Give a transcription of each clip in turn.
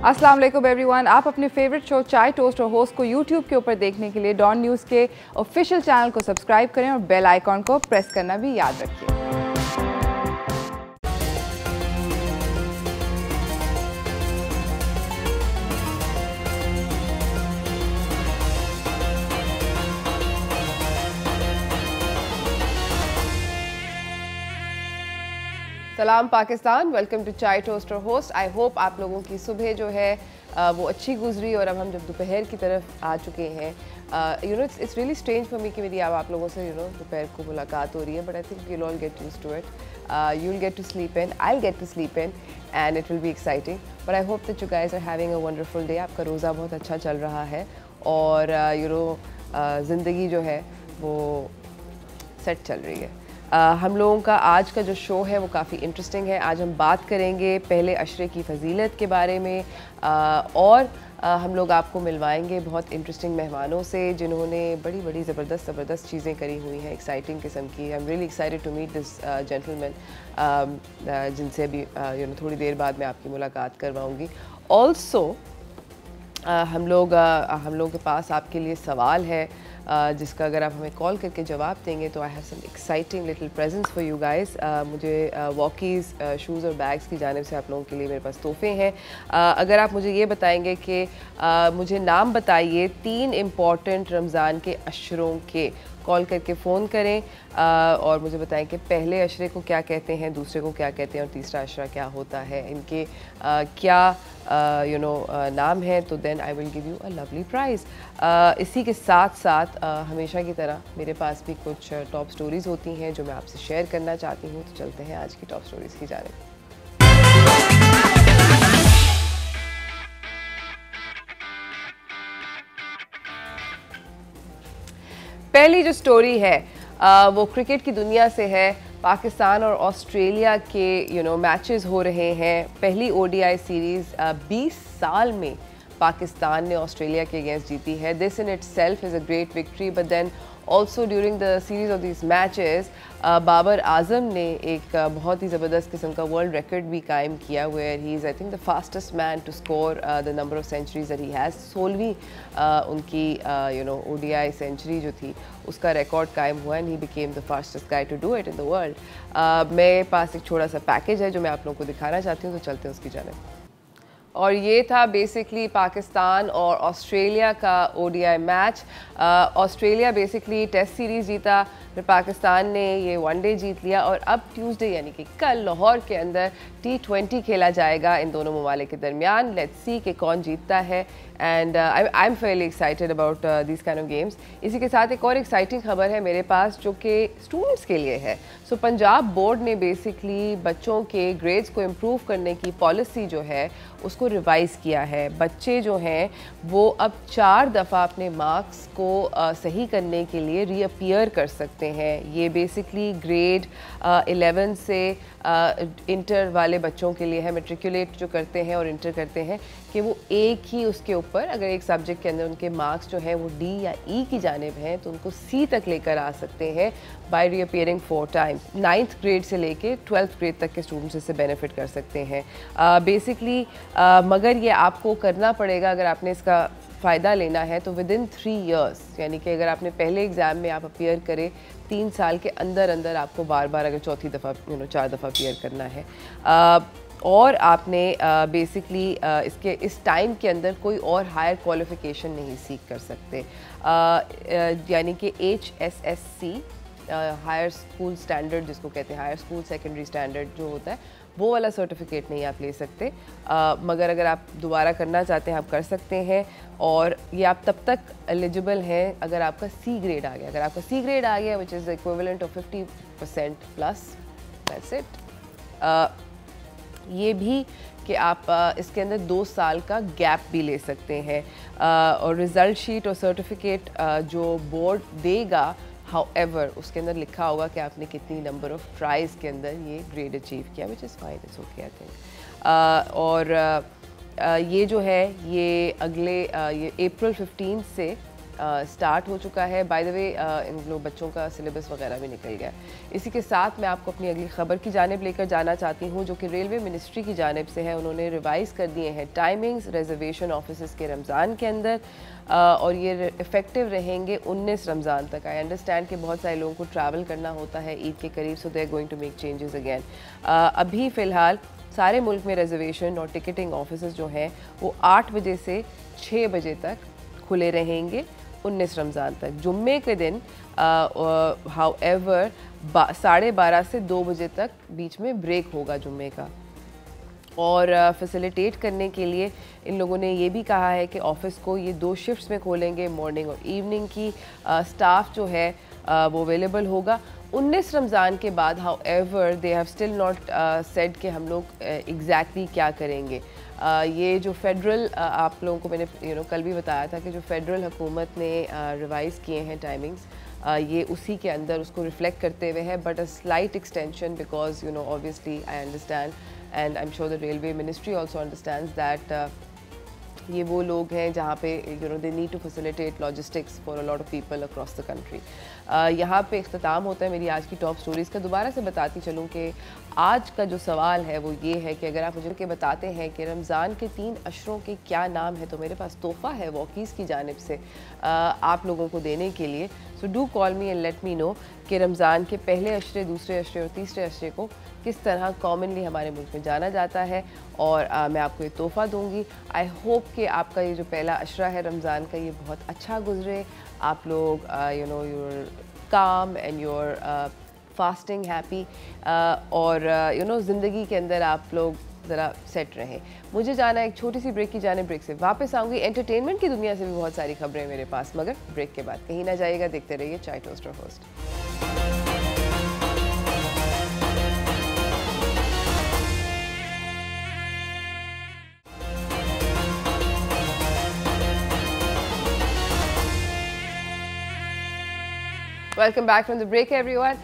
अस्सलाम वालेकुम एवरीवन। आप अपने फेवरेट शो चाय टोस्ट और होस्ट को यूट्यूब के ऊपर देखने के लिए डॉन न्यूज़ के ऑफिशियल चैनल को सब्सक्राइब करें और बेल आइकॉन को प्रेस करना भी याद रखिए। सलाम पाकिस्तान, वेलकम टू चाय टोस्ट और होस्ट। आई होप आप लोगों की सुबह जो है वो अच्छी गुजरी और अब हम जब दोपहर की तरफ आ चुके हैं it's really strange for me कि मेरी अब आप लोगों से दोपहर को मुलाकात हो रही है, but I think we'll all get used to it. You will get to sleep in, I will get to sleep in and it will be exciting, but I hope that you guys are having a wonderful day. आपका रोज़ा बहुत अच्छा चल रहा है और ज़िंदगी जो है वो सेट चल रही है। हम लोगों का आज का जो शो है वो काफ़ी इंटरेस्टिंग है। आज हम बात करेंगे पहले अशरे की फजीलत के बारे में और हम लोग आपको मिलवाएंगे बहुत इंटरेस्टिंग मेहमानों से जिन्होंने बड़ी बड़ी ज़बरदस्त चीज़ें करी हुई हैं, एक्साइटिंग किस्म की। I am really excited to meet this gentleman जिनसे अभी थोड़ी देर बाद मैं आपकी मुलाकात करवाऊँगी। ऑल्सो हम लोग के पास आपके लिए सवाल है जिसका अगर आप हमें कॉल करके जवाब देंगे तो I have some exciting little presents for you guys. मुझे वॉकीज़, शूज़ और बैग्स की जानिब से आप लोगों के लिए मेरे पास तोहफे हैं। अगर आप मुझे ये बताएंगे कि मुझे नाम बताइए 3 इम्पॉर्टेंट रमज़ान के अशरों के, कॉल करके फ़ोन करें और मुझे बताएं कि पहले अशरे को क्या कहते हैं, दूसरे को क्या कहते हैं और तीसरा अशरा क्या होता है, इनके क्या नाम है, तो then I will give you a lovely prize. इसी के साथ साथ हमेशा की तरह मेरे पास भी कुछ टॉप स्टोरीज़ होती हैं जो मैं आपसे शेयर करना चाहती हूँ। तो चलते हैं आज की टॉप स्टोरीज़ की जानिब। पहली जो स्टोरी है वो क्रिकेट की दुनिया से है। पाकिस्तान और ऑस्ट्रेलिया के मैचेस हो रहे हैं। पहली ओडीआई सीरीज़ 20 साल में पाकिस्तान ने ऑस्ट्रेलिया के अगेंस्ट जीती है। This in itself is a great victory, but then also during the series of this matches Babar Azam ने एक बहुत ही ज़बरदस्त किस्म का वर्ल्ड रिकॉर्ड भी कायम किया, where he is I think the fastest man to score the number of centuries that he has. 16वीं उनकी ओडीआई सेंचुरी जो थी उसका रिकॉर्ड कायम हुआ and he became the fastest guy to do it in the world. मेरे पास एक छोटा सा पैकेज है जो मैं आप लोगों को दिखाना चाहती हूँ, तो चलते हैं उसकी जानिब। और ये था बेसिकली पाकिस्तान और ऑस्ट्रेलिया का ODI match. Australia basically test series जीता, फिर पाकिस्तान ने ये वनडे जीत लिया और अब ट्यूसडे यानी कि कल लाहौर के अंदर T20 खेला जाएगा इन दोनों ममालिक के दरमियान। लेट्स सी कि कौन जीतता है and I M Fairlie excited about this kind of games. इसी के साथ एक और एक्साइटिंग खबर है मेरे पास जो कि स्टूडेंट्स के लिए है। सो पंजाब बोर्ड ने बेसिकली बच्चों के ग्रेड्स को इम्प्रूव करने की पॉलिसी जो है उसको रिवाइज़ किया है। बच्चे जो हैं वो अब 4 दफ़ा अपने मार्क्स को सही करने के लिए रीअपियर कर सकते हैं। ये बेसिकली ग्रेड 11 से इंटर वाले बच्चों के लिए है, मेट्रिकुलेट जो करते हैं और इंटर करते हैं, कि वो एक ही उसके ऊपर अगर एक सब्जेक्ट के अंदर उनके मार्क्स जो हैं वो D या E की जानिब हैं तो उनको C तक लेकर आ सकते हैं बाय रीअपियरिंग 4 टाइम्स। 9th ग्रेड से लेके 12th ग्रेड तक के स्टूडेंट्स इससे बेनिफिट कर सकते हैं बेसिकली। मगर ये आपको करना पड़ेगा अगर आपने इसका फ़ायदा लेना है तो विद इन 3 ईयर्स, यानी कि अगर आपने पहले एग्ज़ाम में आप अपीयर करें 3 साल के अंदर अंदर आपको बार बार अगर चौथी दफ़ा 4 दफ़ा अपीयर करना है और आपने बेसिकली इसके इस टाइम के अंदर कोई और हायर क्वालिफ़िकेशन नहीं सीख कर सकते, यानी कि HSSC हायर स्कूल स्टैंडर्ड जिसको कहते हैं, हायर स्कूल सेकेंडरी स्टैंडर्ड जो होता है वो वाला सर्टिफिकेट नहीं आप ले सकते। मगर अगर आप दोबारा करना चाहते हैं आप कर सकते हैं और ये आप तब तक एलिजिबल हैं अगर आपका C ग्रेड आ गया। अगर आपका C ग्रेड आ गया which is equivalent of 50% plus, that's it. ये भी कि आप इसके अंदर 2 साल का गैप भी ले सकते हैं और रिज़ल्ट शीट और सर्टिफिकेट जो बोर्ड देगा हाउएवर उसके अंदर लिखा होगा कि आपने कितनी नंबर ऑफ ट्राइज के अंदर ये ग्रेड अचीव किया, which is fine, it's okay I think. और ये जो है ये अगले ये अप्रैल 15 से स्टार्ट हो चुका है। बाय द वे इन लोग बच्चों का सिलेबस वगैरह भी निकल गया। इसी के साथ मैं आपको अपनी अगली खबर की जानिब लेकर जाना चाहती हूँ, जो कि रेलवे मिनिस्ट्री की जानिब से है। उन्होंने रिवाइज़ कर दिए हैं टाइमिंग्स रिजर्वेशन ऑफिस के रमज़ान के अंदर, और ये इफ़ेक्टिव रहेंगे 19 रमज़ान तक। आई अंडरस्टैंड कि बहुत सारे लोगों को ट्रैवल करना होता है ईद के करीब, so they are going to make changes again. अभी फ़िलहाल सारे मुल्क में रिजर्वेशन और टिकटिंग ऑफिस जो हैं वो 8 बजे से 6 बजे तक खुले रहेंगे 19 रमज़ान तक। जुम्मे के दिन हाउएवर 12:30 से 2 बजे तक बीच में ब्रेक होगा जुम्मे का। और फैसिलिटेट करने के लिए इन लोगों ने ये भी कहा है कि ऑफ़िस को ये 2 शिफ्ट्स में खोलेंगे, मॉर्निंग और इवनिंग की। स्टाफ जो है वो अवेलेबल होगा 19 रमज़ान के बाद। However they have still not said कि हम लोग एग्जैक्टली क्या करेंगे। ये जो फेडरल आप लोगों को मैंने कल भी बताया था कि जो फेडरल हुकूमत ने रिवाइज़ किए हैं टाइमिंग्स, ये उसी के अंदर उसको रिफ्लेक्ट करते हुए है, but a slight extension because obviously I understand and I am sure the railway ministry also understands that ये वो लोग हैं जहाँ पे they need to facilitate logistics for a lot of people across the country. यहाँ पे इख्तिताम होता है मेरी आज की टॉप स्टोरीज़ का। दोबारा से बताती चलूँ कि आज का जो सवाल है वो ये है कि अगर आप मुझे बताते हैं कि रमज़ान के 3 अशरों के क्या नाम है, तो मेरे पास तोहफ़ा है वॉकीज़ की जानिब से आप लोगों को देने के लिए। So do call me and let me know कि रमज़ान के पहले अशरे, दूसरे अशरे और तीसरे अशरे को किस तरह कॉमनली हमारे मुल्क में जाना जाता है, और मैं आपको ये तोहफ़ा दूँगी। आई होप कि आपका ये जो पहला अशरा है रमज़ान का ये बहुत अच्छा गुजरे। आप लोग यूर काम एंड योर फास्टिंग हैप्पी, और ज़िंदगी के अंदर आप लोग ज़रा सेट रहें। मुझे जाना है एक छोटी सी ब्रेक की जाने, ब्रेक से वापस आऊँगी। एंटरटेनमेंट की दुनिया से भी बहुत सारी खबरें हैं मेरे पास, मगर ब्रेक के बाद कहीं ना जाइएगा, देखते रहिए चाय toaster host. Welcome back from the break everyone.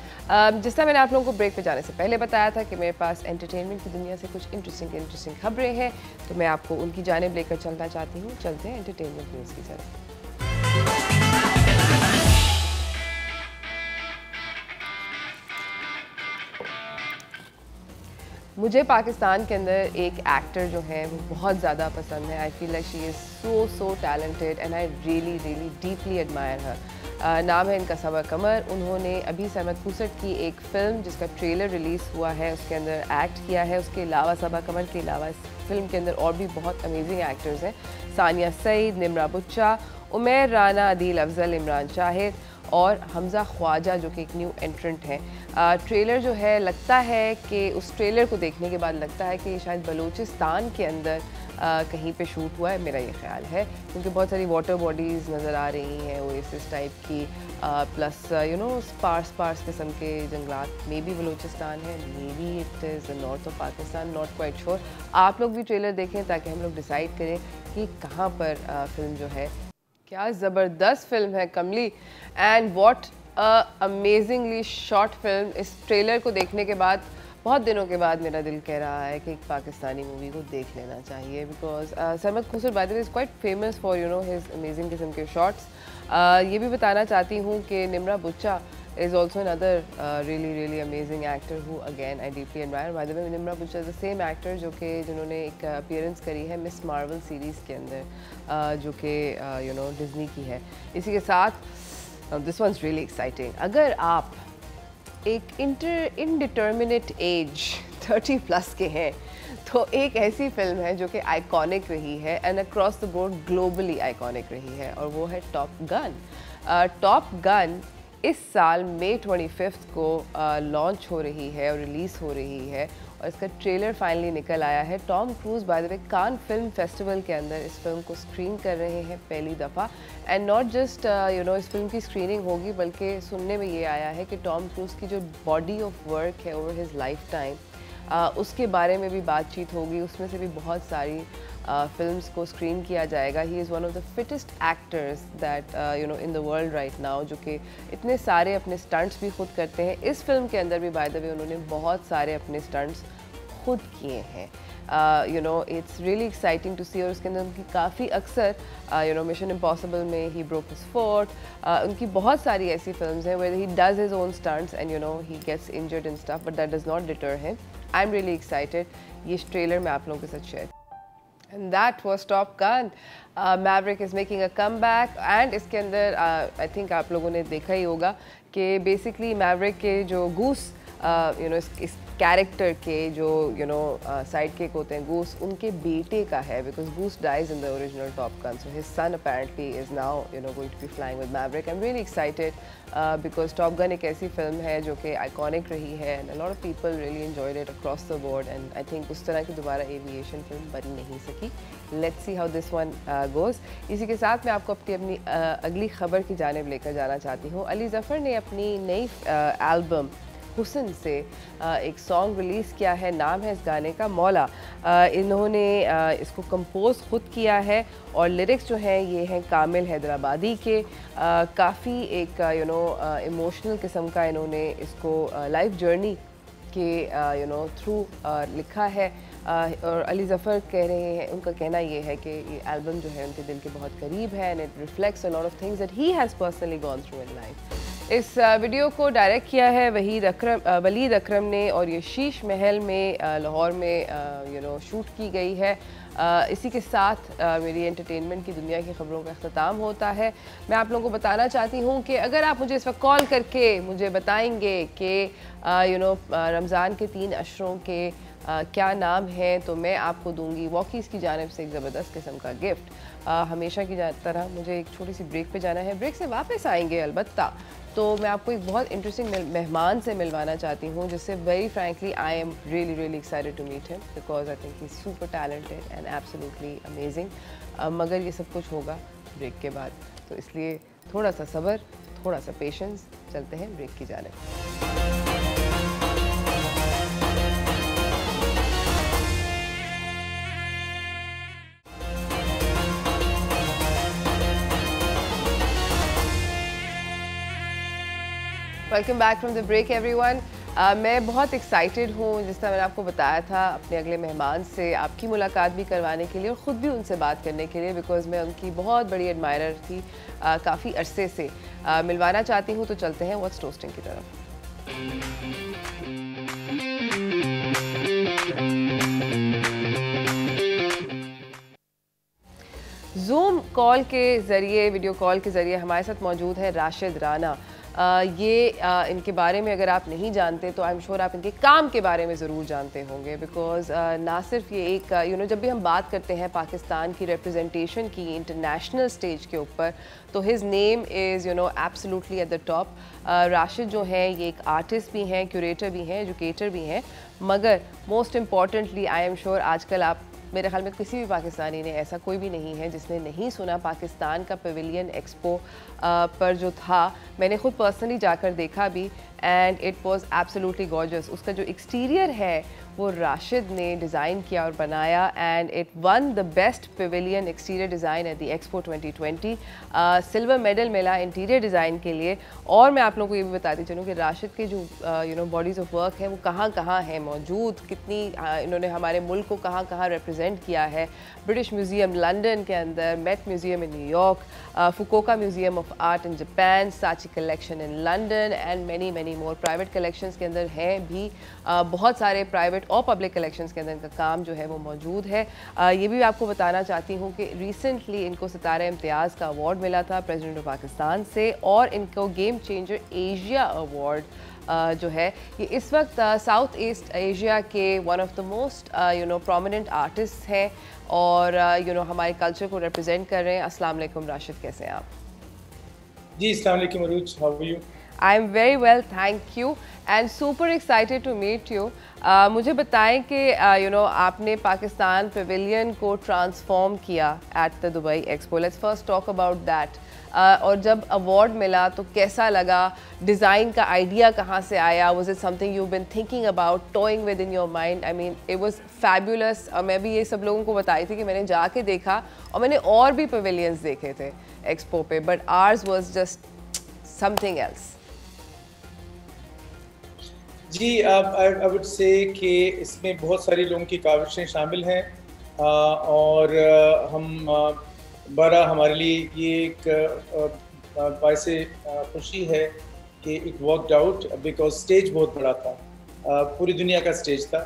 जिस तरह मैंने आप लोगों को ब्रेक पे जाने से पहले बताया था कि मेरे पास एंटरटेनमेंट की दुनिया से कुछ इंटरेस्टिंग खबरें हैं, तो मैं आपको उनकी जानिब लेकर चलना चाहती हूँ। चलते हैं एंटरटेनमेंट न्यूज़ की तरफ। मुझे पाकिस्तान के अंदर एक एक्टर जो है वो बहुत ज़्यादा पसंद है। I feel like she is so talented and I really deeply admire हर। नाम है इनका सबा कमर। उन्होंने अभी सरमद फुसट की एक फ़िल्म जिसका ट्रेलर रिलीज़ हुआ है उसके अंदर एक्ट किया है। उसके अलावा सबा कमर के अलावा इस फिल्म के अंदर और भी बहुत अमेजिंग एक्टर्स हैं। सानिया सईद, निम्रा बुच्चा, उमैर राना, अदील अफजल, इमरान शाहिद और हमज़ा ख्वाजा जो कि एक न्यू एंट्रेंट हैं। ट्रेलर जो है लगता है कि उस ट्रेलर को देखने के बाद लगता है कि शायद बलूचिस्तान के अंदर कहीं पे शूट हुआ है, मेरा ये ख्याल है, क्योंकि बहुत सारी वाटर बॉडीज़ नज़र आ रही हैं ओएसिस टाइप की, प्लस स्पार्स किस्म के जंगलात। मे बी बलूचिस्तान है, may be it is the north of Pakistan, not quite sure. आप लोग भी ट्रेलर देखें ताकि हम लोग डिसाइड करें कि कहाँ पर फिल्म जो है। क्या ज़बरदस्त फिल्म है कमली, and what amazingly short film. इस ट्रेलर को देखने के बाद बहुत दिनों के बाद मेरा दिल कह रहा है कि एक पाकिस्तानी मूवी को देख लेना चाहिए, because Sarmad Khoosat by the way is quite famous for his amazing किस्म के शॉट्स। ये भी बताना चाहती हूँ कि निम्रा बुच्चा is also another really amazing actor who again I deeply admire. By the way, Nimra Buchcha is the same actor जिन्होंने एक appearance करी है मिस मार्वल सीरीज़ के अंदर, जो कि डिज्नी की है। इसी के साथ this one is really exciting. अगर आप एक इनडिटर्मिनेट एज 30+ के हैं तो एक ऐसी फिल्म है जो कि आइकॉनिक रही है and across the board globally iconic रही है, और वो है टॉप गन। टॉप गन इस साल मई 25 को लॉन्च हो रही है और रिलीज़ हो रही है, और इसका ट्रेलर फाइनली निकल आया है। Tom Cruise by the way Cannes film festival के अंदर इस फिल्म को स्क्रीन कर रहे हैं पहली दफ़ा, एंड नॉट जस्ट इस फिल्म की स्क्रीनिंग होगी, बल्कि सुनने में ये आया है कि टॉम क्रूज़ की जो बॉडी ऑफ वर्क है ओवर हिज लाइफ टाइम, उसके बारे में भी बातचीत होगी। उसमें से भी बहुत सारी फिल्म्स को स्क्रीन किया जाएगा। He is one of the fittest actors that in the world right now, जो कि इतने सारे अपने स्टंट्स भी खुद करते हैं। इस फिल्म के अंदर भी बाय द वे उन्होंने बहुत सारे अपने स्टंट्स खुद किए हैं। You know it's really exciting to see. और उसके अंदर उनकी काफ़ी अक्सर यू नो मिशन इम्पॉसिबल में ही ब्रोक हिज फोर्ट, उनकी बहुत सारी ऐसी फिल्म्स हैं where he does his own stunts and you know he gets injured in stuff, but that does not deter him. I am really excited. ये trailer मैं आप लोगों के साथ share. And that was Top Gun. Maverick is making a comeback and इसके अंदर I think आप लोगों ने देखा ही होगा कि basically Maverick के जो Goose you know इस कैरेक्टर के जो यू नो साइड किक होते हैं गूस, उनके बेटे का है, because Goose dies in the original Top Gun, so his son apparently is now you know going to be flying with Maverick. I am really excited because Top Gun एक ऐसी फिल्म है जो कि आइकॉनिक रही है and a lot of people really enjoyed it across the world and I think उस तरह की दोबारा एविएशन फिल्म बन नहीं सकी। Let's see how this one goes. इसी के साथ मैं आपको अपनी अगली खबर की जानिब लेकर जाना चाहती हूँ। अली ज़फ़र ने अपनी नई एल्बम हुसन से एक सॉन्ग रिलीज़ किया है, नाम है इस गाने का मौला। इन्होंने इसको कंपोज खुद किया है और लिरिक्स जो हैं ये हैं कामिल हैदराबादी के। काफ़ी एक यू नो इमोशनल किस्म का इन्होंने इसको लाइफ जर्नी के यू नो थ्रू लिखा है। और अली ज़फ़र कह रहे हैं, उनका कहना ये है कि ये एल्बम जो है उनके दिल के बहुत करीब है and it reflects a lot of things that he has personally gone through in life. इस वीडियो को डायरेक्ट किया है वलीद अकरम ने और ये शीश महल में लाहौर में यू नो शूट की गई है। इसी के साथ मेरी एंटरटेनमेंट की दुनिया की खबरों का अख्ताम होता है। मैं आप लोगों को बताना चाहती हूँ कि अगर आप मुझे इस वक्त कॉल करके मुझे बताएंगे कि यू नो रमज़ान के 3 अशरों के क्या नाम है तो मैं आपको दूंगी वॉकीज़ की जानिब से एक ज़बरदस्त किस्म का गिफ्ट। हमेशा की तरह मुझे एक छोटी सी ब्रेक पे जाना है, ब्रेक से वापस आएंगे अलबत्ता तो मैं आपको एक बहुत इंटरेस्टिंग मेहमान से मिलवाना चाहती हूँ जिससे very frankly I am really excited to meet him because I think he is super talented and absolutely amazing. मगर ये सब कुछ होगा ब्रेक के बाद, तो इसलिए थोड़ा सा सब्र, थोड़ा सा पेशेंस, चलते हैं ब्रेक की जानिब। Welcome back from the break everyone. मैं बहुत एक्साइटेड हूँ, जिस तरह मैंने आपको बताया था, अपने अगले मेहमान से आपकी मुलाकात भी करवाने के लिए और ख़ुद भी उनसे बात करने के लिए, बिकॉज़ मैं उनकी बहुत बड़ी एडमायरर थी काफ़ी अरसे से। मिलवाना चाहती हूँ, तो चलते हैं व्हाट्स टोस्टिंग की तरफ। जूम कॉल के ज़रिए, वीडियो कॉल के ज़रिए हमारे साथ मौजूद है राशिद राना। इनके बारे में अगर आप नहीं जानते तो आई एम श्योर आप इनके काम के बारे में ज़रूर जानते होंगे, बिकॉज़ ना सिर्फ ये एक यू नो जब भी हम बात करते हैं पाकिस्तान की रिप्रेजेंटेशन की इंटरनेशनल स्टेज के ऊपर, तो his name is you know absolutely at the top. Rashid जो हैं ये एक आर्टिस्ट भी हैं, क्यूरेटर भी हैं, एजुकेटर भी हैं, मगर most importantly I am sure आजकल आप, मेरे ख्याल में किसी भी पाकिस्तानी ने, ऐसा कोई भी नहीं है जिसने नहीं सुना पाकिस्तान का पवेलियन एक्सपो पर जो था, मैंने खुद पर्सनली जाकर देखा भी and it was absolutely gorgeous. उसका जो एक्सटीरियर है वो राशिद ने डिज़ाइन किया और बनाया and it one the best pavilion exterior design at the expo 2020। Silver medal मिला इंटीरियर डिज़ाइन के लिए। और मैं आप लोगों को ये भी बताती चलूँ कि राशिद के जो you know bodies of work है वो कहाँ कहाँ है मौजूद, कितनी इन्होंने हमारे मुल्क को कहाँ कहाँ रिप्रेजेंट किया है। ब्रिटिश म्यूज़ियम लंदन के अंदर, Met museum in New York, Fukuoka museum of art in Japan, Saatchi collection in London and many more. Private collections के अंदर हैं भी बहुत सारे प्राइवेट और पब्लिक कलेक्शंस के अंदर इनका काम जो है वो मौजूद है। ये भी आपको बताना चाहती हूँ कि रिसेंटली इनको सितारे इम्तियाज़ का अवार्ड मिला था प्रेसिडेंट ऑफ पाकिस्तान से, और इनको गेम चेंजर एशिया अवार्ड जो है ये इस वक्त साउथ ईस्ट एशिया के one of the most you know prominent artist हैं और यू नो हमारे कल्चर को रिप्रेजेंट कर रहे हैं। अस्सलाम वालेकुम राशिद, कैसे हैं आप? जी अस्सलाम वालेकुम Arooj, how are you? I am very well, thank you and super excited to meet you. मुझे बताएं कि यू नो आपने पाकिस्तान पवेलियन को ट्रांसफॉर्म किया at the Dubai Expo. Let's first talk about that. और जब अवार्ड मिला तो कैसा लगा? डिज़ाइन का आइडिया कहाँ से आया? Was it something you been thinking about, toying with in your mind? I mean it was fabulous. मैं भी ये सब लोगों को बताई थी कि मैंने जाके देखा और मैंने और भी पवेलियंस देखे थे एक्सपो पे, but ours was just something else. जी, आई वुड से कि इसमें बहुत सारी लोगों की काविशें शामिल हैं, और बड़ा हमारे लिए ये एक बायस खुशी है कि it worked out, because stage बहुत बड़ा था, पूरी दुनिया का स्टेज था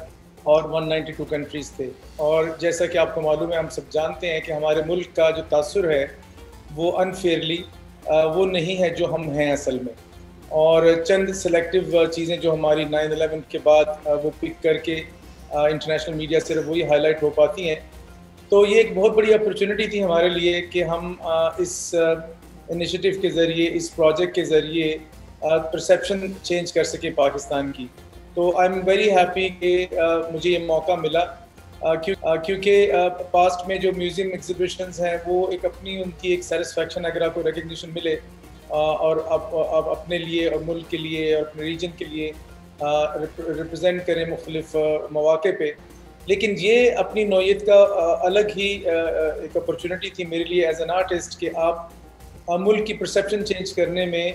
और 192 कंट्रीज थे। और जैसा कि आपको मालूम है, हम सब जानते हैं कि हमारे मुल्क का जो तासुर है वो अनफेयरली वो नहीं है जो हम हैं असल में। और चंद सेलेक्टिव चीज़ें जो हमारी 9/11 के बाद वो पिक करके इंटरनेशनल मीडिया सिर्फ वही हाईलाइट हो पाती हैं। तो ये एक बहुत बड़ी अपॉर्चुनिटी थी हमारे लिए कि हम इस इनिशिएटिव के ज़रिए, इस प्रोजेक्ट के ज़रिए परसेप्शन चेंज कर सके पाकिस्तान की। तो आई एम वेरी हैप्पी कि मुझे ये मौका मिला, क्योंकि पास्ट में जो म्यूज़ियम एग्जीबिशंस हैं वो एक अपनी उनकी एक सेटिस्फेक्शन, अगर आपको रिकग्निशन मिले और आप अपने लिए और मुल्क के लिए और अपने रीजन के लिए रिप्रेजेंट करें मुख्तलिफ मौके पे। लेकिन ये अपनी नौयत का अलग ही एक अपॉर्चुनिटी थी मेरे लिए एज एन आर्टिस्ट कि आप मुल्क की परसेप्शन चेंज करने में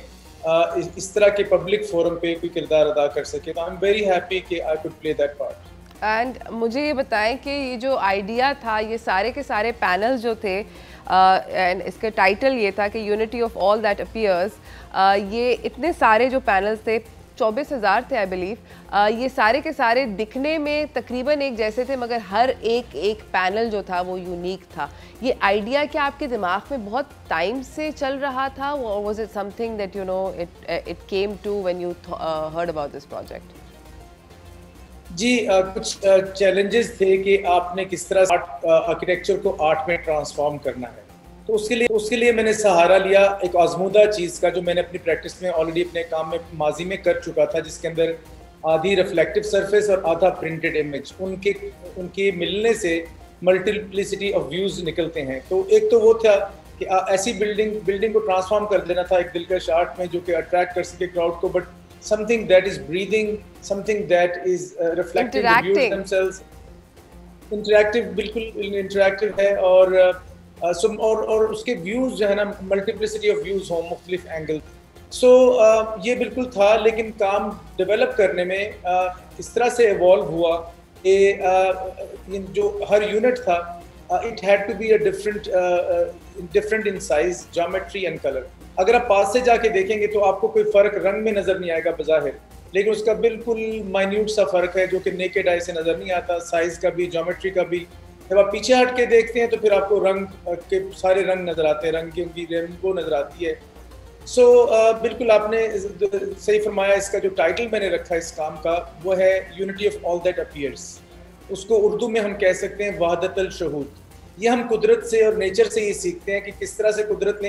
इस तरह के पब्लिक फोरम पे कोई किरदार अदा कर सके। तो आई एम वेरी हैप्पी कि I could play that part. And मुझे ये बताएं कि ये जो आइडिया था, ये सारे के सारे पैनल्स जो थे, एंड इसका टाइटल ये था कि unity of all that appears, ये इतने सारे जो पैनल्स थे, 24,000 थे आई बिलीव, ये सारे के सारे दिखने में तकरीबन एक जैसे थे, मगर हर एक पैनल जो था वो यूनिक था। ये आइडिया क्या आपके दिमाग में बहुत टाइम से चल रहा था, और was it something that you know it came to when you heard about this project? जी, कुछ चैलेंजेस थे कि आपने किस तरह आर्किटेक्चर को आर्ट में ट्रांसफॉर्म करना है। तो उसके लिए मैंने सहारा लिया एक आजमूदा चीज़ का, जो मैंने अपनी प्रैक्टिस में ऑलरेडी अपने काम में माजी में कर चुका था, जिसके अंदर आधी रिफ्लेक्टिव सरफेस और आधा प्रिंटेड इमेज, उनके मिलने से मल्टीप्लिसिटी ऑफ व्यूज़ निकलते हैं। तो एक तो वो था कि ऐसी बिल्डिंग को ट्रांसफॉर्म कर देना था एक दिलकश आर्ट में, जो कि अट्रैक्ट कर सके क्राउड को, but something that is breathing, something that is reflecting the views themselves, interactive, बिल्कुल इंटरैक्टिव है। और उसके व्यूज जो है ना, मल्टीप्लिसिटी ऑफ व्यूज हो, मुख्तलिफ एंगल। सो ये बिल्कुल था, लेकिन काम डेवलप करने में इस तरह से इवॉल्व हुआ कि जो हर यूनिट था, it had to be a different in size, geometry and colour. अगर आप पास से जाके देखेंगे तो आपको कोई फ़र्क रंग में नज़र नहीं आएगा बज़ाहिर, लेकिन उसका बिल्कुल माइन्यूट सा फ़र्क है जो कि नेकेड आई से नज़र नहीं आता, साइज़ का भी, ज्योमेट्री का भी। जब आप पीछे हट के देखते हैं तो फिर आपको रंग के सारे रंग नज़र आते हैं, रंग की उनकी रेनबो नज़र आती है। सो बिल्कुल आपने सही फरमाया। इसका जो टाइटल मैंने रखा इस काम का, वो है unity of all that appears. उसको उर्दू में हम कह सकते हैं वहदतुल शुहूद। ये हम कुदरत से और नेचर से ये सीखते हैं कि किस तरह से कुदरत ने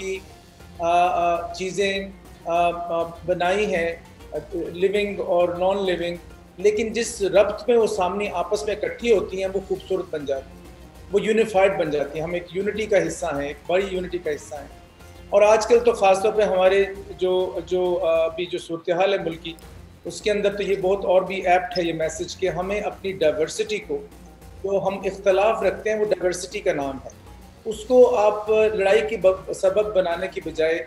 की चीज़ें बनाई हैं, लिविंग और नॉन लिविंग, लेकिन जिस रब्त में वो सामने आपस में इकट्ठी होती हैं वो खूबसूरत बन जाती हैं, वो यूनिफाइड बन जाती हैं। हम एक यूनिटी का हिस्सा हैं, एक बड़ी यूनिटी का हिस्सा हैं। और आजकल तो ख़ासतौर पे हमारे जो अभी जो सूरत हाल है मुल्क की, उसके अंदर तो ये बहुत और भी एप्ट है ये मैसेज कि हमें अपनी डाइवर्सिटी को, जो हम इख्तलाफ रखते हैं वो डाइवर्सिटी का नाम है, उसको आप लड़ाई की सबब बनाने की बजाय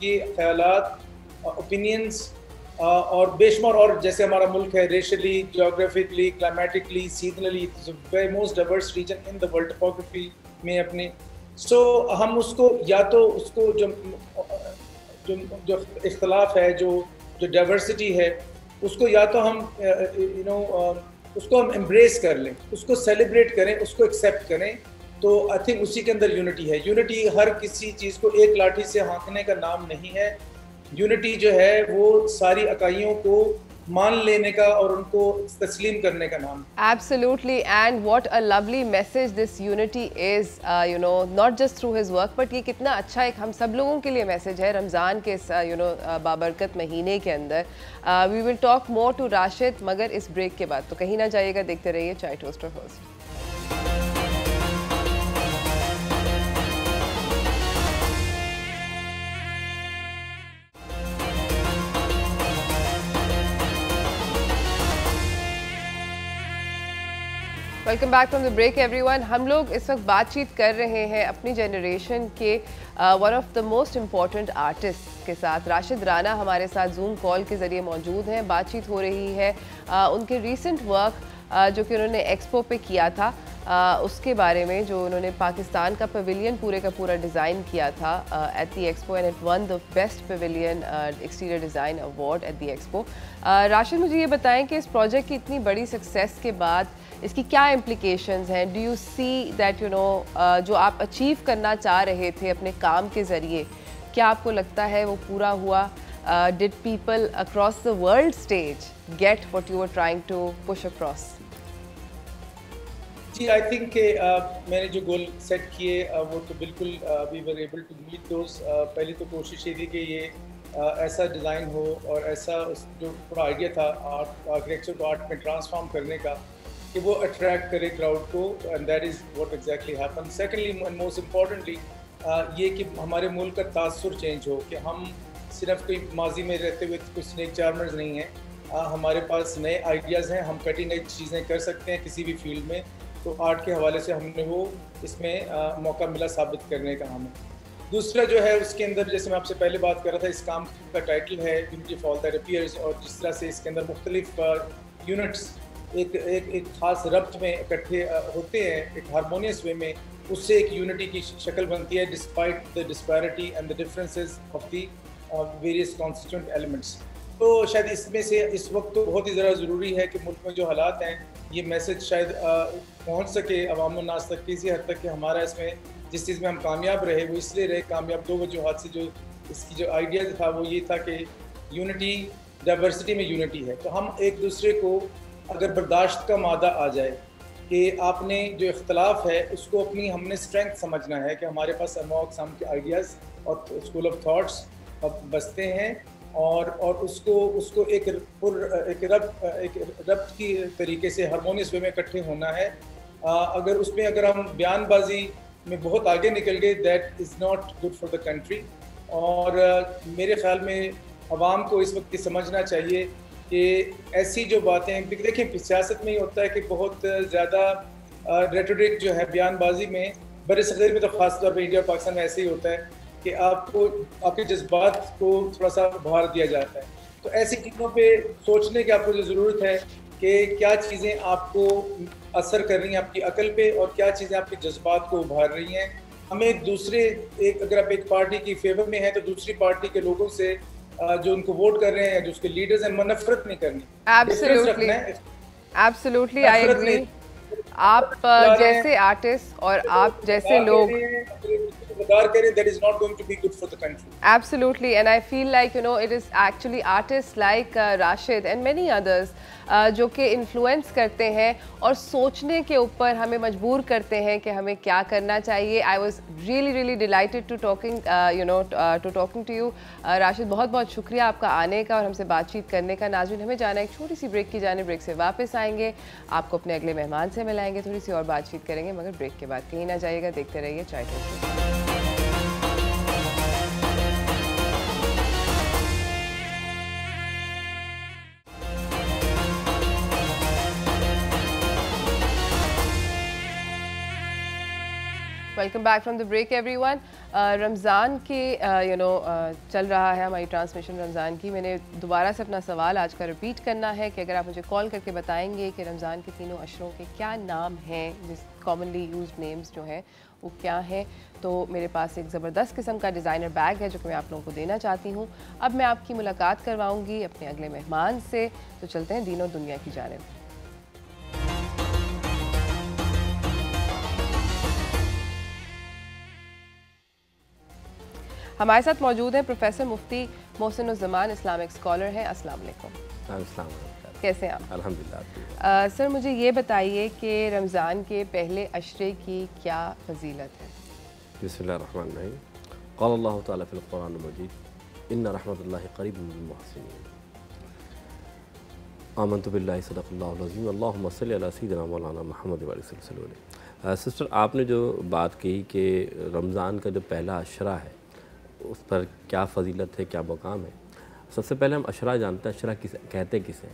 के ख़यालात, ओपिनियंस और बेशुमार, और जैसे हमारा मुल्क है racially, geographically, climatically, seasonally, most diverse region in the world topography में अपने। सो हम उसको या तो उसको जो इख्तलाफ है, जो डाइवर्सिटी है, उसको या तो हम उसको हम एम्ब्रेस कर लें, उसको सेलिब्रेट करें, उसको एक्सेप्ट करें। तो आई थिंक उसी के अंदर यूनिटी है। यूनिटी हर किसी चीज़ को एक लाठी से हाँकने का नाम नहीं है। यूनिटी जो है वो सारी इकाइयों को मान लेने का और उनको तस्लीम करने का नाम। Absolutely, and what a lovely message this unity is, not just through his work, but ये कितना अच्छा एक हम सब लोगों के लिए मैसेज है रमज़ान के इस बाबरकत महीने के अंदर। We will talk more to Rashid, मगर इस ब्रेक के बाद, तो कहीं ना जाइएगा, देखते रहिए चाय toaster first. Welcome back from the break everyone. हम लोग इस वक्त बातचीत कर रहे हैं अपनी जनरेशन के one of the most important artist के साथ। राशिद राना हमारे साथ जूम कॉल के ज़रिए मौजूद हैं। बातचीत हो रही है उनके रीसेंट वर्क जो कि उन्होंने एक्सपो पे किया था उसके बारे में, जो उन्होंने पाकिस्तान का पवेलियन पूरे का पूरा डिज़ाइन किया था at the expo and it one the best pavilion exterior design award at the expo. Rashid, मुझे ये बताएं कि इस प्रोजेक्ट की इतनी बड़ी सक्सेस के बाद इसकी क्या इम्प्लिकेशंस हैं? डू यू सी दैट जो आप अचीव करना चाह रहे थे अपने काम के ज़रिए, क्या आपको लगता है वो पूरा हुआ? Did people across the world stage get what you were trying to push across? जी, आई थिंक मैंने जो गोल सेट किए वो तो बिल्कुल we were able to meet those. पहली तो कोशिश ये थी कि ये ऐसा डिज़ाइन हो और ऐसा जो पूरा आइडिया था आर्किटेक्चर को आर्ट में ट्रांसफॉर्म करने का कि वो अट्रैक्ट करे क्राउड को, and that is what exactly happen. Secondly and most importantly ये कि हमारे मुल्क का तासुर चेंज हो, कि हम सिर्फ कोई माजी में रहते हुए कुछ स्नेक चार्मर्स नहीं हैं। हमारे पास नए आइडियाज़ हैं, हम कटिंग एज चीज़ें कर सकते हैं किसी भी फील्ड में। तो आर्ट के हवाले से हमने वो इसमें मौका मिला साबित करने का हमें। दूसरा जो है उसके अंदर, जैसे मैं आपसे पहले बात कर रहा था, इस काम का टाइटल है यूनिटी फॉर दैट अपीयर्स, और जिस तरह से इसके अंदर मुख्तलिफ यूनिट्स एक ख़ास रब्त में इकट्ठे होते हैं, एक हारमोनियस वे में, उससे एक यूनिटी की शक्ल बनती है despite the disparity and the differences of the various constituent elements. तो शायद इसमें से इस वक्त तो बहुत ही ज़्यादा ज़रूरी है कि मुल्क में जो हालात हैं ये मैसेज शायद पहुंच सके अवाम नास तक किसी हद तक, कि हमारा इसमें जिस चीज़ में हम कामयाब रहे वो इसलिए रहे कामयाब दो वजूहत से। जो इसकी जो आइडिया था वो ये था कि यूनिटी डाइवर्सिटी में यूनिटी है। तो हम एक दूसरे को अगर बर्दाश्त का मादा आ जाए कि आपने जो इख्तलाफ है उसको अपनी हमने स्ट्रेंथ समझना है, कि हमारे पास अनोख किस्म के आइडियाज़ और स्कूल ऑफ थाट्स बसते हैं, और उसको एक रब्त की तरीके से हारमोनियस वे में इकट्ठे होना है। अगर हम बयानबाजी में बहुत आगे निकल गए, that is not good for the country. और मेरे ख्याल में अवाम को इस वक्त ये समझना चाहिए कि ऐसी जो बातें, देखिए सियासत में ही होता है कि बहुत ज़्यादा रेटोरिक जो है बयानबाजी में, बरसग़ीर में तो ख़ास तौर पर इंडिया और पाकिस्तान में ऐसे ही होता है कि आपको आपके जज्बात को थोड़ा सा भार दिया जाता है। तो ऐसी चीज़ों पे सोचने की आपको जो ज़रूरत है कि क्या चीज़ें आपको असर कर रही हैं आपकी अकल पे, और क्या चीज़ें आपके जज्बात को उभार रही हैं। हमें अगर आप एक पार्टी की फेवर में हैं तो दूसरी पार्टी के लोगों से जो उनको वोट कर रहे हैं, जो उसके लीडर्स हैं, नफरत नहीं करनी। Absolutely I agree. आप जैसे आर्टिस्ट और आप जैसे लोग that is not going to be good for the country. Absolutely, and I feel like it is actually artists like Rashid and many others जो कि इन्फ्लुएंस करते हैं और सोचने के ऊपर हमें मजबूर करते हैं कि हमें क्या करना चाहिए। I was really delighted to talking to you Rashid. बहुत बहुत शुक्रिया आपका आने का और हमसे बातचीत करने का। नाज़रीन, हमें जाना एक छोटी सी ब्रेक की जाने, ब्रेक से वापस आएंगे, आपको अपने अगले मेहमान से मिलाएंगे, थोड़ी सी और बातचीत करेंगे, मगर ब्रेक के बाद कहीं ना जाइएगा, देखते रहिए chai talk. Welcome back from the break everyone. Ramzan के चल रहा है हमारी ट्रांसमिशन रमज़ान की। मैंने दोबारा से अपना सवाल आज का रिपीट करना है कि अगर आप मुझे कॉल करके बताएंगे कि रमज़ान के तीनों अशरों के क्या नाम हैं, जिस कॉमनली यूज्ड नेम्स जो हैं वो क्या हैं, तो मेरे पास एक ज़बरदस्त किस्म का डिज़ाइनर बैग है जो कि मैं आप लोगों को देना चाहती हूँ। अब मैं आपकी मुलाकात करवाऊँगी अपने अगले मेहमान से, तो चलते हैं दीन और दुनिया की जानिब। हमारे साथ मौजूद हैं professor Mufti Mohsinuzzaman, Islamic scholar हैं। अस्सलाम वालेकुम। कैसे हैं आप? अल्हम्दुलिल्लाह। सर, मुझे ये बताइए कि रमज़ान के पहले अशरे की क्या फजीलत है? बिस्मिल्लाहिर्रहमानिर्रहीम। क़ाल अल्लाहु तआला फ़िल क़ुरआनिल मजीद इन्ना रहमतुल्लाहि क़रीबुम मिनल मुहसिनीन। आमन्तु बिल्लाहि सदक़ल्लाहुल अज़ीम। अल्लाहुम्मा सल्लि अला सय्यिदिना मौलाना मुहम्मद व आलिहि वसल्लम। सिस्टर, आपने जो बात कही कि रमज़ान का जो पहला अशरा है उस पर क्या फ़जीलत है, क्या मकाम है, सबसे पहले हम अशरा जानते हैं। अशरा किसे कहते किसे?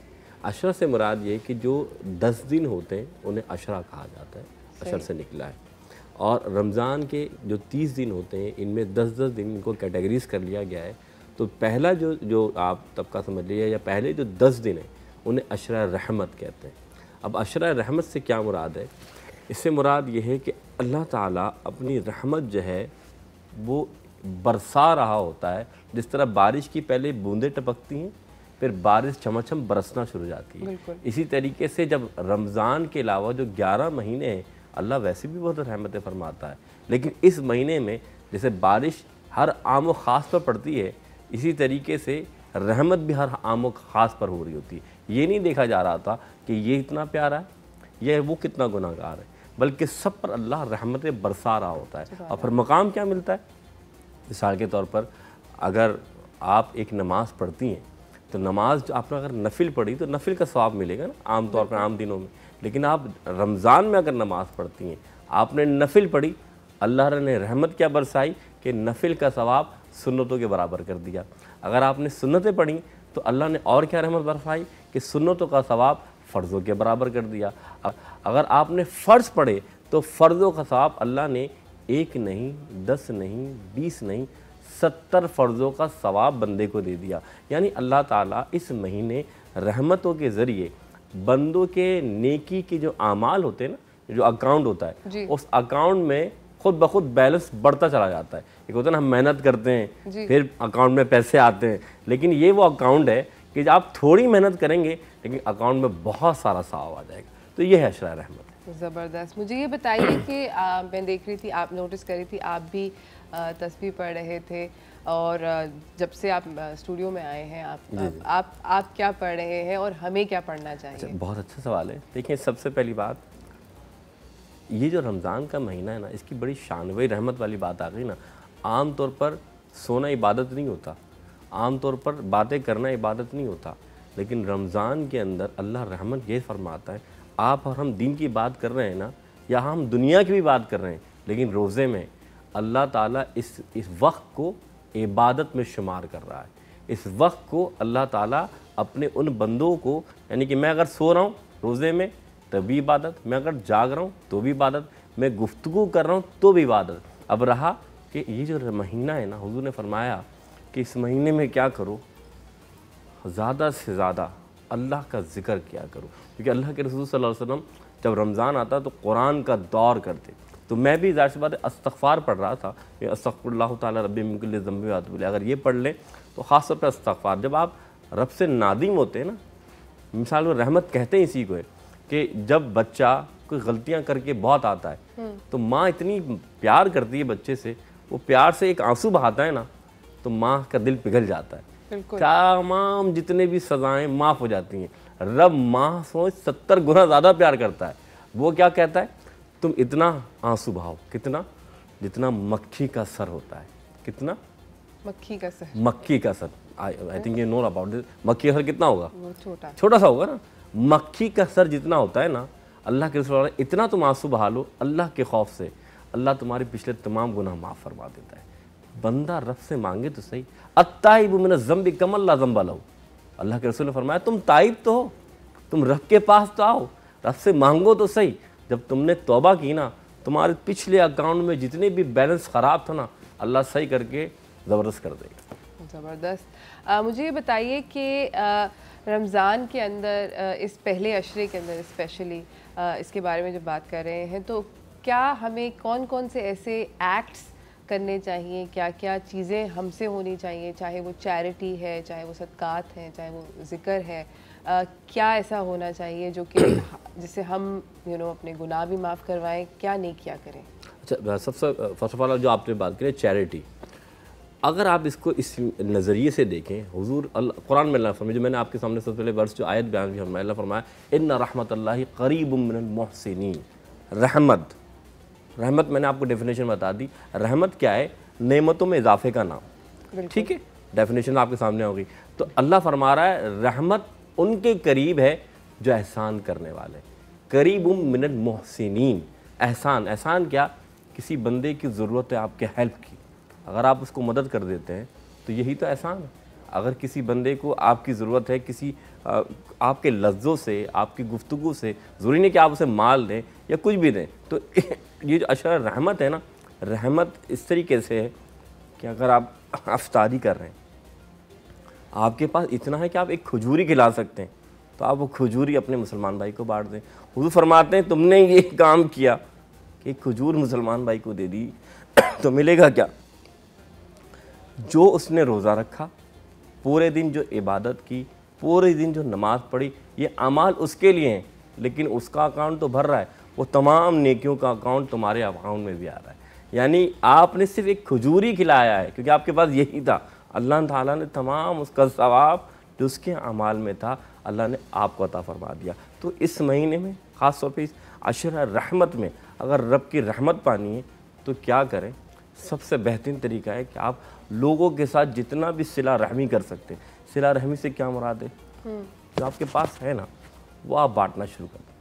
अशरा से मुराद ये कि जो 10 दिन होते हैं उन्हें अशरा कहा जाता है, अशर से निकला है। और रमज़ान के जो 30 दिन होते हैं इनमें 10-10 दिन इनको कैटेगरीज कर लिया गया है। तो पहला जो आप तबका समझ लीजिए या पहले जो 10 दिन हैं उन्हें अशरा रहमत कहते हैं। अब अशरा रहमत से क्या मुराद है? इससे मुराद ये है कि अल्लाह ताला अपनी रहमत जो है वो बरसा रहा होता है। जिस तरह बारिश की पहले बूंदें टपकती हैं फिर बारिश चमचम बरसना शुरू हो जाती है, इसी तरीके से जब रमज़ान के अलावा जो 11 महीने हैं अल्लाह वैसे भी बहुत रहमतें फरमाता है, लेकिन इस महीने में जैसे बारिश हर आम व ख़ास पर पड़ती है इसी तरीके से रहमत भी हर आम व ख़ास पर हो रही होती है। ये नहीं देखा जा रहा था कि ये इतना प्यारा है या वो कितना गुनाहगार है, बल्कि सब पर अल्लाह रहमतें बरसा रहा होता है। और फिर मकाम क्या मिलता है? मिसाल के तौर पर अगर आप एक नमाज़ पढ़ती हैं तो नमाज जो आपने अगर नफिल पढ़ी तो नफिल का सवाब मिलेगा ना आम तौर पर आम दिनों में, लेकिन आप रमज़ान में अगर नमाज़ पढ़ती हैं आपने नफिल पढ़ी, अल्लाह ने रहमत क्या बरसाई कि नफिल का सवाब सुन्नतों के बराबर कर दिया। अगर आपने सुन्नतें पढ़ी तो अल्लाह ने और क्या रहमत बरसाई कि सुन्नतों का सवाब फ़र्ज़ों के बराबर कर दिया। अगर आपने फ़र्ज़ पढ़े तो फ़र्ज़ों का सवाब अल्लाह ने 1 नहीं 10 नहीं 20 नहीं 70 फ़र्ज़ों का सवाब बंदे को दे दिया। यानी अल्लाह ताला इस महीने रहमतों के ज़रिए बंदों के नेकी के जो आमाल होते हैं ना, जो अकाउंट होता है उस अकाउंट में खुद ब खुद बैलेंस बढ़ता चला जाता है। एक होता है ना हम मेहनत करते हैं फिर अकाउंट में पैसे आते हैं, लेकिन ये वो अकाउंट है कि जब आप थोड़ी मेहनत करेंगे लेकिन अकाउंट में बहुत सारा सवाब आ जाएगा। तो ये है अशरा रहमत। ज़बरदस्त। मुझे ये बताइए कि मैं देख रही थी, आप नोटिस कर रही थी, आप भी तस्बीह पढ़ रहे थे और जब से आप स्टूडियो में आए हैं आप क्या पढ़ रहे हैं और हमें क्या पढ़ना चाहिए? अच्छा, बहुत अच्छा सवाल है। देखिए सबसे पहली बात, ये जो रमज़ान का महीना है ना इसकी बड़ी शान वही रहमत वाली बात आ गई ना। आम तौर पर सोना इबादत नहीं होता, आम तौर पर बातें करना इबादत नहीं होता, लेकिन रमज़ान के अंदर अल्लाह रहमत ये फरमाता है आप और हम दीन की बात कर रहे हैं ना या हम दुनिया की भी बात कर रहे हैं, लेकिन रोज़े में अल्लाह ताला इस वक्त को इबादत में शुमार कर रहा है। इस वक्त को अल्लाह ताला अपने उन बंदों को, यानी कि मैं अगर सो रहा हूँ रोज़े में तभी इबादत, मैं अगर जाग रहा हूँ तो भी इबादत, मैं गुफ्तगू कर रहा हूँ तो भी इबादत। अब रहा कि ये जो महीना है ना, हुजूर ने फरमाया कि इस महीने में क्या करो, ज़्यादा से ज़्यादा अल्लाह का ज़िक्र किया करो, क्योंकि अल्लाह के रसूल सल्लल्लाहु अलैहि वसल्लम जब रमज़ान आता तो कुरान का दौर करते। तो मैं भी ज़ाहिर सी बात है इस्तग़फ़ार पढ़ रहा था, अस्तग़फ़िरुल्लाह तआला रब्बी मिन कुल्लि ज़ंबि व अतूबु इलैह, अगर ये पढ़ लें तो ख़ास तौर पर इस्तग़फ़ार। जब आप रब से नादिम होते हैं ना, मिसाल में रहमत कहते हैं इसी को है कि जब बच्चा कोई गलतियाँ करके बहुत आता है तो माँ इतनी प्यार करती है बच्चे से, वो प्यार से एक आंसू बहाता है ना तो माँ का दिल पिघल जाता है। तमाम जितने भी सज़ाएं माफ़ हो जाती हैं। रब माँ सोच 70 गुना ज़्यादा प्यार करता है। वो क्या कहता है, तुम इतना आंसू बहाओ, कितना, जितना मक्खी का सर होता है। कितना? मक्खी का सर। मक्खी का sir, I think you know about this. मक्खी का सर कितना होगा? छोटा सा होगा ना। मक्खी का सर जितना होता है ना, अल्लाह के रसूल इतना तुम आंसू बहा लो अल्लाह के खौफ से, अल्लाह तुम्हारे पिछले तमाम गुनाह माफ़ फरमा देता है। बंदा रब से मांगे तो सही, अत्ताइबु मिन ज़ंबि कमन ला ज़ंब लहू। अल्लाह के रसूल ने फरमाया तुम ताइब तो हो, तुम रब के पास तो आओ, रब से मांगो तो सही। जब तुमने तौबा की ना, तुम्हारे पिछले अकाउंट में जितने भी बैलेंस ख़राब था ना, अल्लाह सही करके ज़बरदस्त कर देगा। ज़बरदस्त। मुझे ये बताइए कि रमज़ान के अंदर इस पहले अशरे के अंदर स्पेशली इसके बारे में जब बात कर रहे हैं तो क्या हमें कौन कौन से ऐसे एक्ट्स करने चाहिए, क्या क्या चीज़ें हमसे होनी चाहिए, चाहे वो चैरिटी है, चाहे वो सदकात है, चाहे वो ज़िक्र है, क्या ऐसा होना चाहिए जो कि जिससे हम अपने गुनाह भी माफ़ करवाएं, क्या नहीं किया करें? अच्छा, सबसे फर्स्ट ऑफ ऑल जो आपने बात करी चैरिटी, अगर आप इसको इस नज़रिए से देखें, हुजूर कुरान में अल्लाह फरमाया, जो मैंने आपके सामने सबसे पहले वर्ष जो आयत बयान की फरमाया, अल्लाह फरमाया इन्ना रहमतुल्लाहि करीबुम मिनल मुहसिनीन। रहमत मैंने आपको डेफिनेशन बता दी। रहमत क्या है? नेमतों में इजाफे का नाम। ठीक है, डेफिनेशन आपके सामने होगी। तो अल्लाह फरमा रहा है रहमत उनके करीब है जो एहसान करने वाले। करीबुम मिनल मुहसिनीन। एहसान क्या? किसी बंदे की ज़रूरत है आपके हेल्प की, अगर आप उसको मदद कर देते हैं तो यही तो एहसान है। अगर किसी बंदे को आपकी ज़रूरत है, किसी आपके लफ्ज़ों से, आपकी गुफ्तगू से, ज़रूरी नहीं कि आप उसे माल दें या कुछ भी दें। तो ये जो अशर रहमत है ना, रहमत इस तरीके से है कि अगर आप अफ्तारी कर रहे हैं, आपके पास इतना है कि आप एक खजूरी खिला सकते हैं, तो आप वो खजूरी अपने मुसलमान भाई को बांट दें। हुज़ूर फरमाते हैं तुमने ये काम किया कि खजूर मुसलमान भाई को दे दी तो मिलेगा क्या? जो उसने रोज़ा रखा, पूरे दिन जो इबादत की, पूरे दिन जो नमाज़ पढ़ी, ये अमाल उसके लिए हैं, लेकिन उसका अकाउंट तो भर रहा है, वो तमाम नेकियों का अकाउंट तुम्हारे अकाउंट में भी आ रहा है। यानी आपने सिर्फ एक खजूरी खिलाया है क्योंकि आपके पास यही था, अल्लाह ताला ने तमाम उसका सवाब जो उसके अमाल में था अल्लाह ने आपको अता फरमा दिया। तो इस महीने में ख़ास तौर पे इस अशर रहमत में अगर रब की रहमत पानी है तो क्या करें? सबसे बेहतरीन तरीका है कि आप लोगों के साथ जितना भी सिला रहमी कर सकते हैं। सिला रहमी से क्या मुराद है? जो आपके पास है ना वो आप बांटना शुरू कर दो,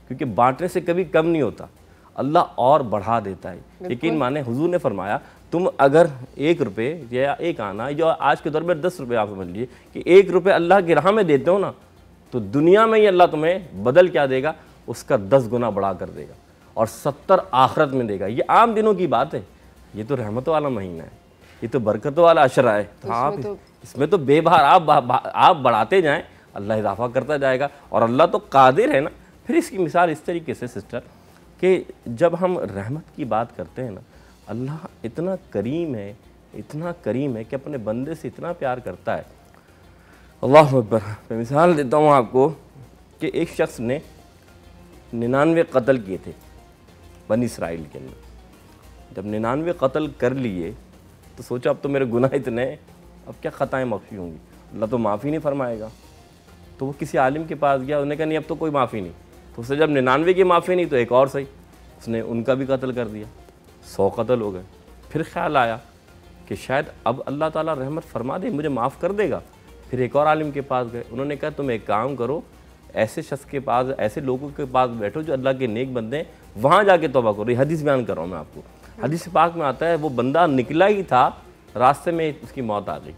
क्योंकि बांटने से कभी कम नहीं होता, अल्लाह और बढ़ा देता है। यकीन माने हुजूर ने फरमाया तुम अगर 1 रुपये या 1 आना, जो आज के दौर में 10 रुपये आप समझ लीजिए कि 1 रुपये अल्लाह की राह में देते हो ना, तो दुनिया में ही अल्लाह तुम्हें बदल क्या देगा, उसका 10 गुना बढ़ा कर देगा और 70 आखिरत में देगा। ये आम दिनों की बात है, ये तो रहमतों वाला महीना है, ये तो बरकतों वाला अशरा है। तो आप इसमें तो बेबहार आप बढ़ाते जाएं, अल्लाह इजाफा करता जाएगा और अल्लाह तो कादिर है ना। फिर इसकी मिसाल इस तरीके से सिस्टर कि जब हम रहमत की बात करते हैं ना, अल्लाह इतना करीम है कि अपने बंदे से इतना प्यार करता है। अल्लाह अकबर। मैं मिसाल देता हूँ आपको कि एक शख्स ने 99 कत्ल किए थे बनी इसराइल के अंदर। जब 99 कत्ल कर लिए तो सोचा अब तो मेरे गुनाह इतने हैं, अब क्या ख़ताएँ माफ़ी होंगी, अल्लाह तो माफ़ी नहीं फरमाएगा। तो वो किसी आलिम के पास गया, उन्होंने कहा नहीं अब तो कोई माफ़ी नहीं। तो उससे जब 99 की माफ़ी नहीं तो एक और सही, उसने उनका भी कत्ल कर दिया, 100 कत्ल हो गए। फिर ख्याल आया कि शायद अब अल्लाह ताला रहमत फरमा दे, मुझे माफ़ कर देगा। फिर एक और आलिम के पास गए, उन्होंने कहा तुम एक काम करो, ऐसे शख्स के पास, ऐसे लोगों के पास बैठो जो अल्लाह के नेक बंदे हैं, वहाँ जाके तौबा करो। ये हदीस बयान कर रहा हूँ मैं आपको। हदीस पाक में आता है वो बंदा निकला ही था, रास्ते में उसकी मौत आ गई।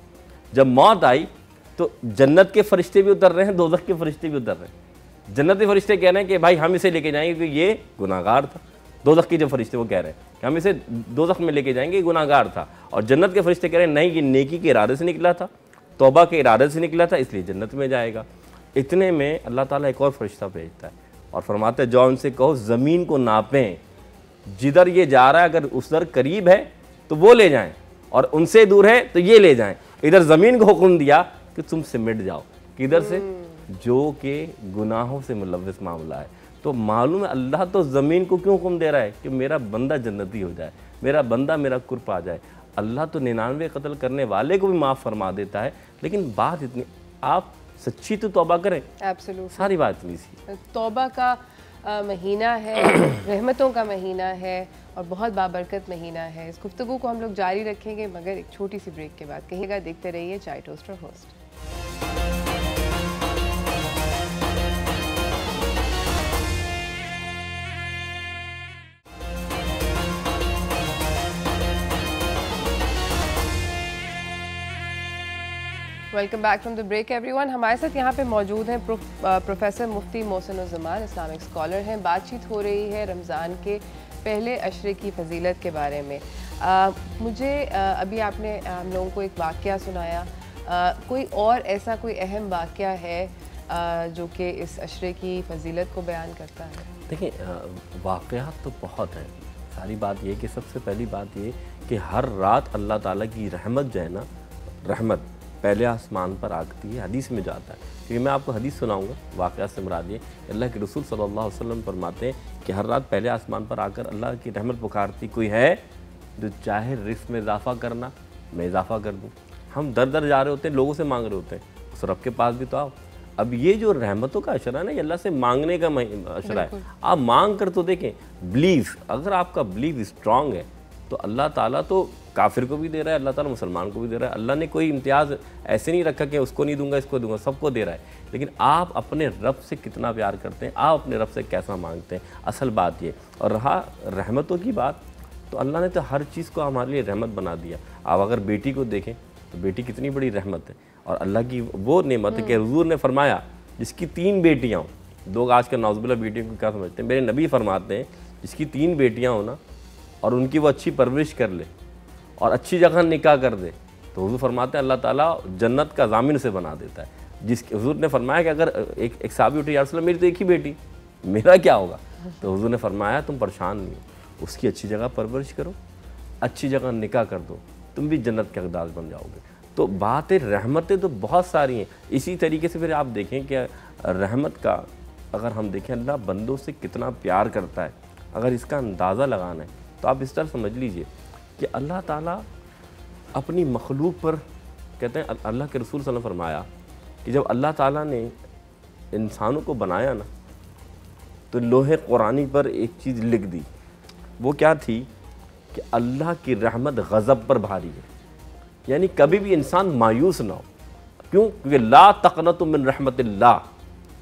जब मौत आई तो जन्नत के फरिश्ते भी उतर रहे हैं, दोज़ख के फरिश्ते भी उतर रहे हैं। जन्नत के फरिश्ते कह रहे हैं कि भाई हम इसे लेके जाएंगे क्योंकि ये गुनाहगार था। दोज़ख के जो फरिश्ते वो कह रहे हैं कि हम इसे दोज़ख में लेके जाएंगे, ये गुनाहगार था। और जन्नत के फरिश्ते कह रहे हैं नहीं, ये नेकी के इरादे से निकला था, तौबा के इरादे से निकला था, इसलिए जन्नत में जाएगा। इतने में अल्लाह ताला एक और फरिश्ता भेजता है और फरमाते हैं जाओ उनसे कहो ज़मीन को नापें, जिधर ये जा रहा है अगर उधर करीब है तो वो ले जाएं और उनसे दूर है तो ये ले जाएं। इधर ज़मीन को हुक्म दिया कि तुम सिमट जाओ, किधर से? जो कि गुनाहों से मुलव्वस मामला है। तो मालूम है अल्लाह तो ज़मीन को क्यों हुक्म दे रहा है कि मेरा बंदा जन्नती हो जाए, मेरा बंदा मेरा कुर्ब आ जाए। अल्लाह तो 99 कत्ल करने वाले को भी माफ़ फरमा देता है, लेकिन बात इतनी, आप सच्ची तो तौबा करें। एब्सोल्युटली, सारी बात इतनी सी। तौबा का महीना है, रहमतों का महीना है और बहुत बाबरकत महीना है। इस गुफ्तगू को हम लोग जारी रखेंगे मगर एक छोटी सी ब्रेक के बाद। कहिएगा, देखते रहिए चाय टोस्ट और host. Welcome back from the break everyone. हमारे साथ यहाँ पे मौजूद हैं professor Mufti Mohsinuzzaman, Islamic scholar हैं। बातचीत हो रही है रमज़ान के पहले अशरे की फजीलत के बारे में। मुझे अभी आपने हम लोगों को एक वाक़या सुनाया, कोई और ऐसा कोई अहम वाक़या है जो कि इस अशरे की फजीलत को बयान करता है? देखिए, वाक़यात तो बहुत हैं। सारी बात ये कि सबसे पहली बात ये कि हर रात अल्लाह ताला की रहमत जो है ना, रहमत पहले आसमान पर आती है, हदीस में जाता है। क्योंकि मैं आपको हदीस सुनाऊंगा, वाक़या से मुराद ये अल्लाह के रसूल सल्लल्लाहु अलैहि वसल्लम फरमाते हैं कि हर रात पहले आसमान पर आकर अल्लाह की रहमत पुकारती, कोई है जो चाहे रिस्क में इजाफ़ा करना, मैं इजाफ़ा कर दूँ। हम दर दर जा रहे होते हैं, लोगों से मांग रहे होते हैं, उस रब के पास भी तो आओ। अब ये जो रहमतों का अशरा है ना, ये अल्लाह से मांगने का अशरा है। आप मांग कर तो देखें, बिलीव, अगर आपका बिलीव स्ट्रांग है तो अल्लाह ताला तो काफिर को भी दे रहा है, अल्लाह ताला मुसलमान को भी दे रहा है। अल्लाह ने कोई इम्तियाज़ ऐसे नहीं रखा कि उसको नहीं दूंगा, इसको दूंगा, सबको दे रहा है। लेकिन आप अपने रब से कितना प्यार करते हैं, आप अपने रब से कैसा मांगते हैं, असल बात ये। और रहा रहमतों की बात, तो अल्लाह ने तो हर चीज़ को हमारे लिए रहमत बना दिया। आप अगर बेटी को देखें तो बेटी कितनी बड़ी रहमत है और अल्लाह की वो नेमत है कि हुजूर ने फरमाया जिसकी 3 बेटियाँ हों, लोग आज के नाउज़ुबिल्लाह बेटियों को क्या समझते हैं, मेरे नबी फरमाते हैं जिसकी 3 बेटियाँ हो ना और उनकी वो अच्छी परवरिश कर ले और अच्छी जगह निकाह कर दे, तो हुज़ूर फरमाते हैं अल्लाह ताला जन्नत का ज़ामिन से बना देता है। हुज़ूर ने फरमाया कि अगर एक साहबी उठे, या रसूल अल्लाह मेरी तो एक ही बेटी, मेरा क्या होगा? तो हुज़ूर ने फरमाया तुम परेशान नहीं हो, उसकी अच्छी जगह परवरिश करो, अच्छी जगह निकाह कर दो, तुम भी जन्नत के हकदार बन जाओगे। तो बातें रहमतें तो बहुत सारी हैं। इसी तरीके से फिर आप देखें कि रहमत का अगर हम देखें, अल्लाह बंदों से कितना प्यार करता है, अगर इसका अंदाज़ा लगाना है तो आप इस तरह समझ लीजिए कि अल्लाह ताला अपनी मखलूक पर, कहते हैं अल्लाह के रसूल सल्लल्लाहु अलैहि वसल्लम फरमाया कि जब अल्लाह ताला ने इंसानों को बनाया ना, तो लोहे कुरानी पर एक चीज़ लिख दी। वो क्या थी कि अल्लाह की रहमत गज़ब पर भारी है, यानी कभी भी इंसान मायूस ना हो। क्यों? क्योंकि ला तक़नतु मिन रहमतिल्लाह,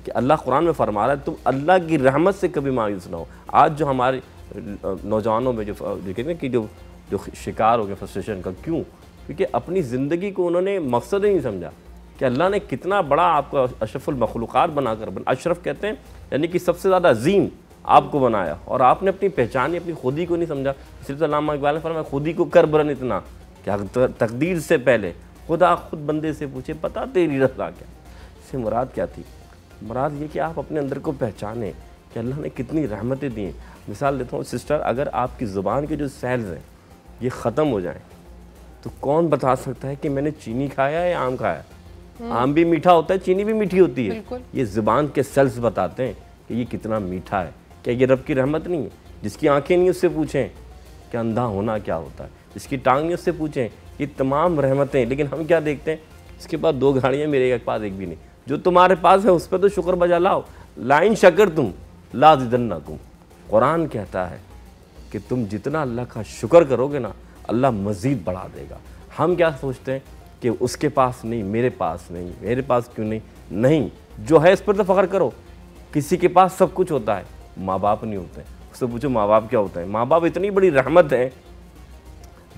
कि अल्लाह कुरान में फरमा रहा है तुम अल्लाह की रहमत से कभी मायूस ना हो। आज जो हमारे नौजवानों में जो कहते हैं कि जो शिकार हो गया फ्रस्ट्रेशन का, क्यों? क्योंकि अपनी ज़िंदगी को उन्होंने मकसद ही नहीं समझा कि अल्लाह ने कितना बड़ा आपको अशरफुल मखलूक़ात बनाकर, अशरफ कहते हैं यानी कि सबसे ज़्यादा अजीम आपको बनाया, और आपने अपनी पहचान, अपनी खुदी को नहीं समझा। इसलिए तो अल्लामा इक़बाल ने फरमाया खुदी को कर बरन इतना क्या तकदीर से पहले खुदा खुद बंदे से पूछे पता तेरी रज़ा क्या। इससे मुराद क्या थी? मुराद ये कि आप अपने अंदर को पहचानें कि अल्लाह ने कितनी रहमतें दी हैं। मिसाल देता हूँ सिस्टर, अगर आपकी ज़ुबान के जो सेल्स हैं ये ख़त्म हो जाएं तो कौन बता सकता है कि मैंने चीनी खाया है या आम खाया? आम भी मीठा होता है, चीनी भी मीठी होती है। ये ज़ुबान के सेल्स बताते हैं कि ये कितना मीठा है। क्या ये रब की रहमत नहीं है? जिसकी आंखें नहीं उससे पूछें कि अंधा होना क्या होता है, जिसकी टांग नहीं उससे पूछें, ये तमाम रहमतें। लेकिन हम क्या देखते हैं, इसके पास 2 गाड़ियाँ, मेरे पास एक भी नहीं। जो तुम्हारे पास है उस पर तो शुक्र बजा लाओ। लाइन शकर तुम ला ज़िदन्नकुम, कुरान कहता है कि तुम जितना अल्लाह का शुक्र करोगे ना, अल्लाह मज़ीद बढ़ा देगा। हम क्या सोचते हैं कि उसके पास नहीं, मेरे पास नहीं, मेरे पास क्यों नहीं? नहीं, जो है इस पर तो फ़ख्र करो। किसी के पास सब कुछ होता है, माँ बाप नहीं होते हैं। उससे पूछो माँ बाप क्या होता है? माँ बाप इतनी बड़ी रहमत है,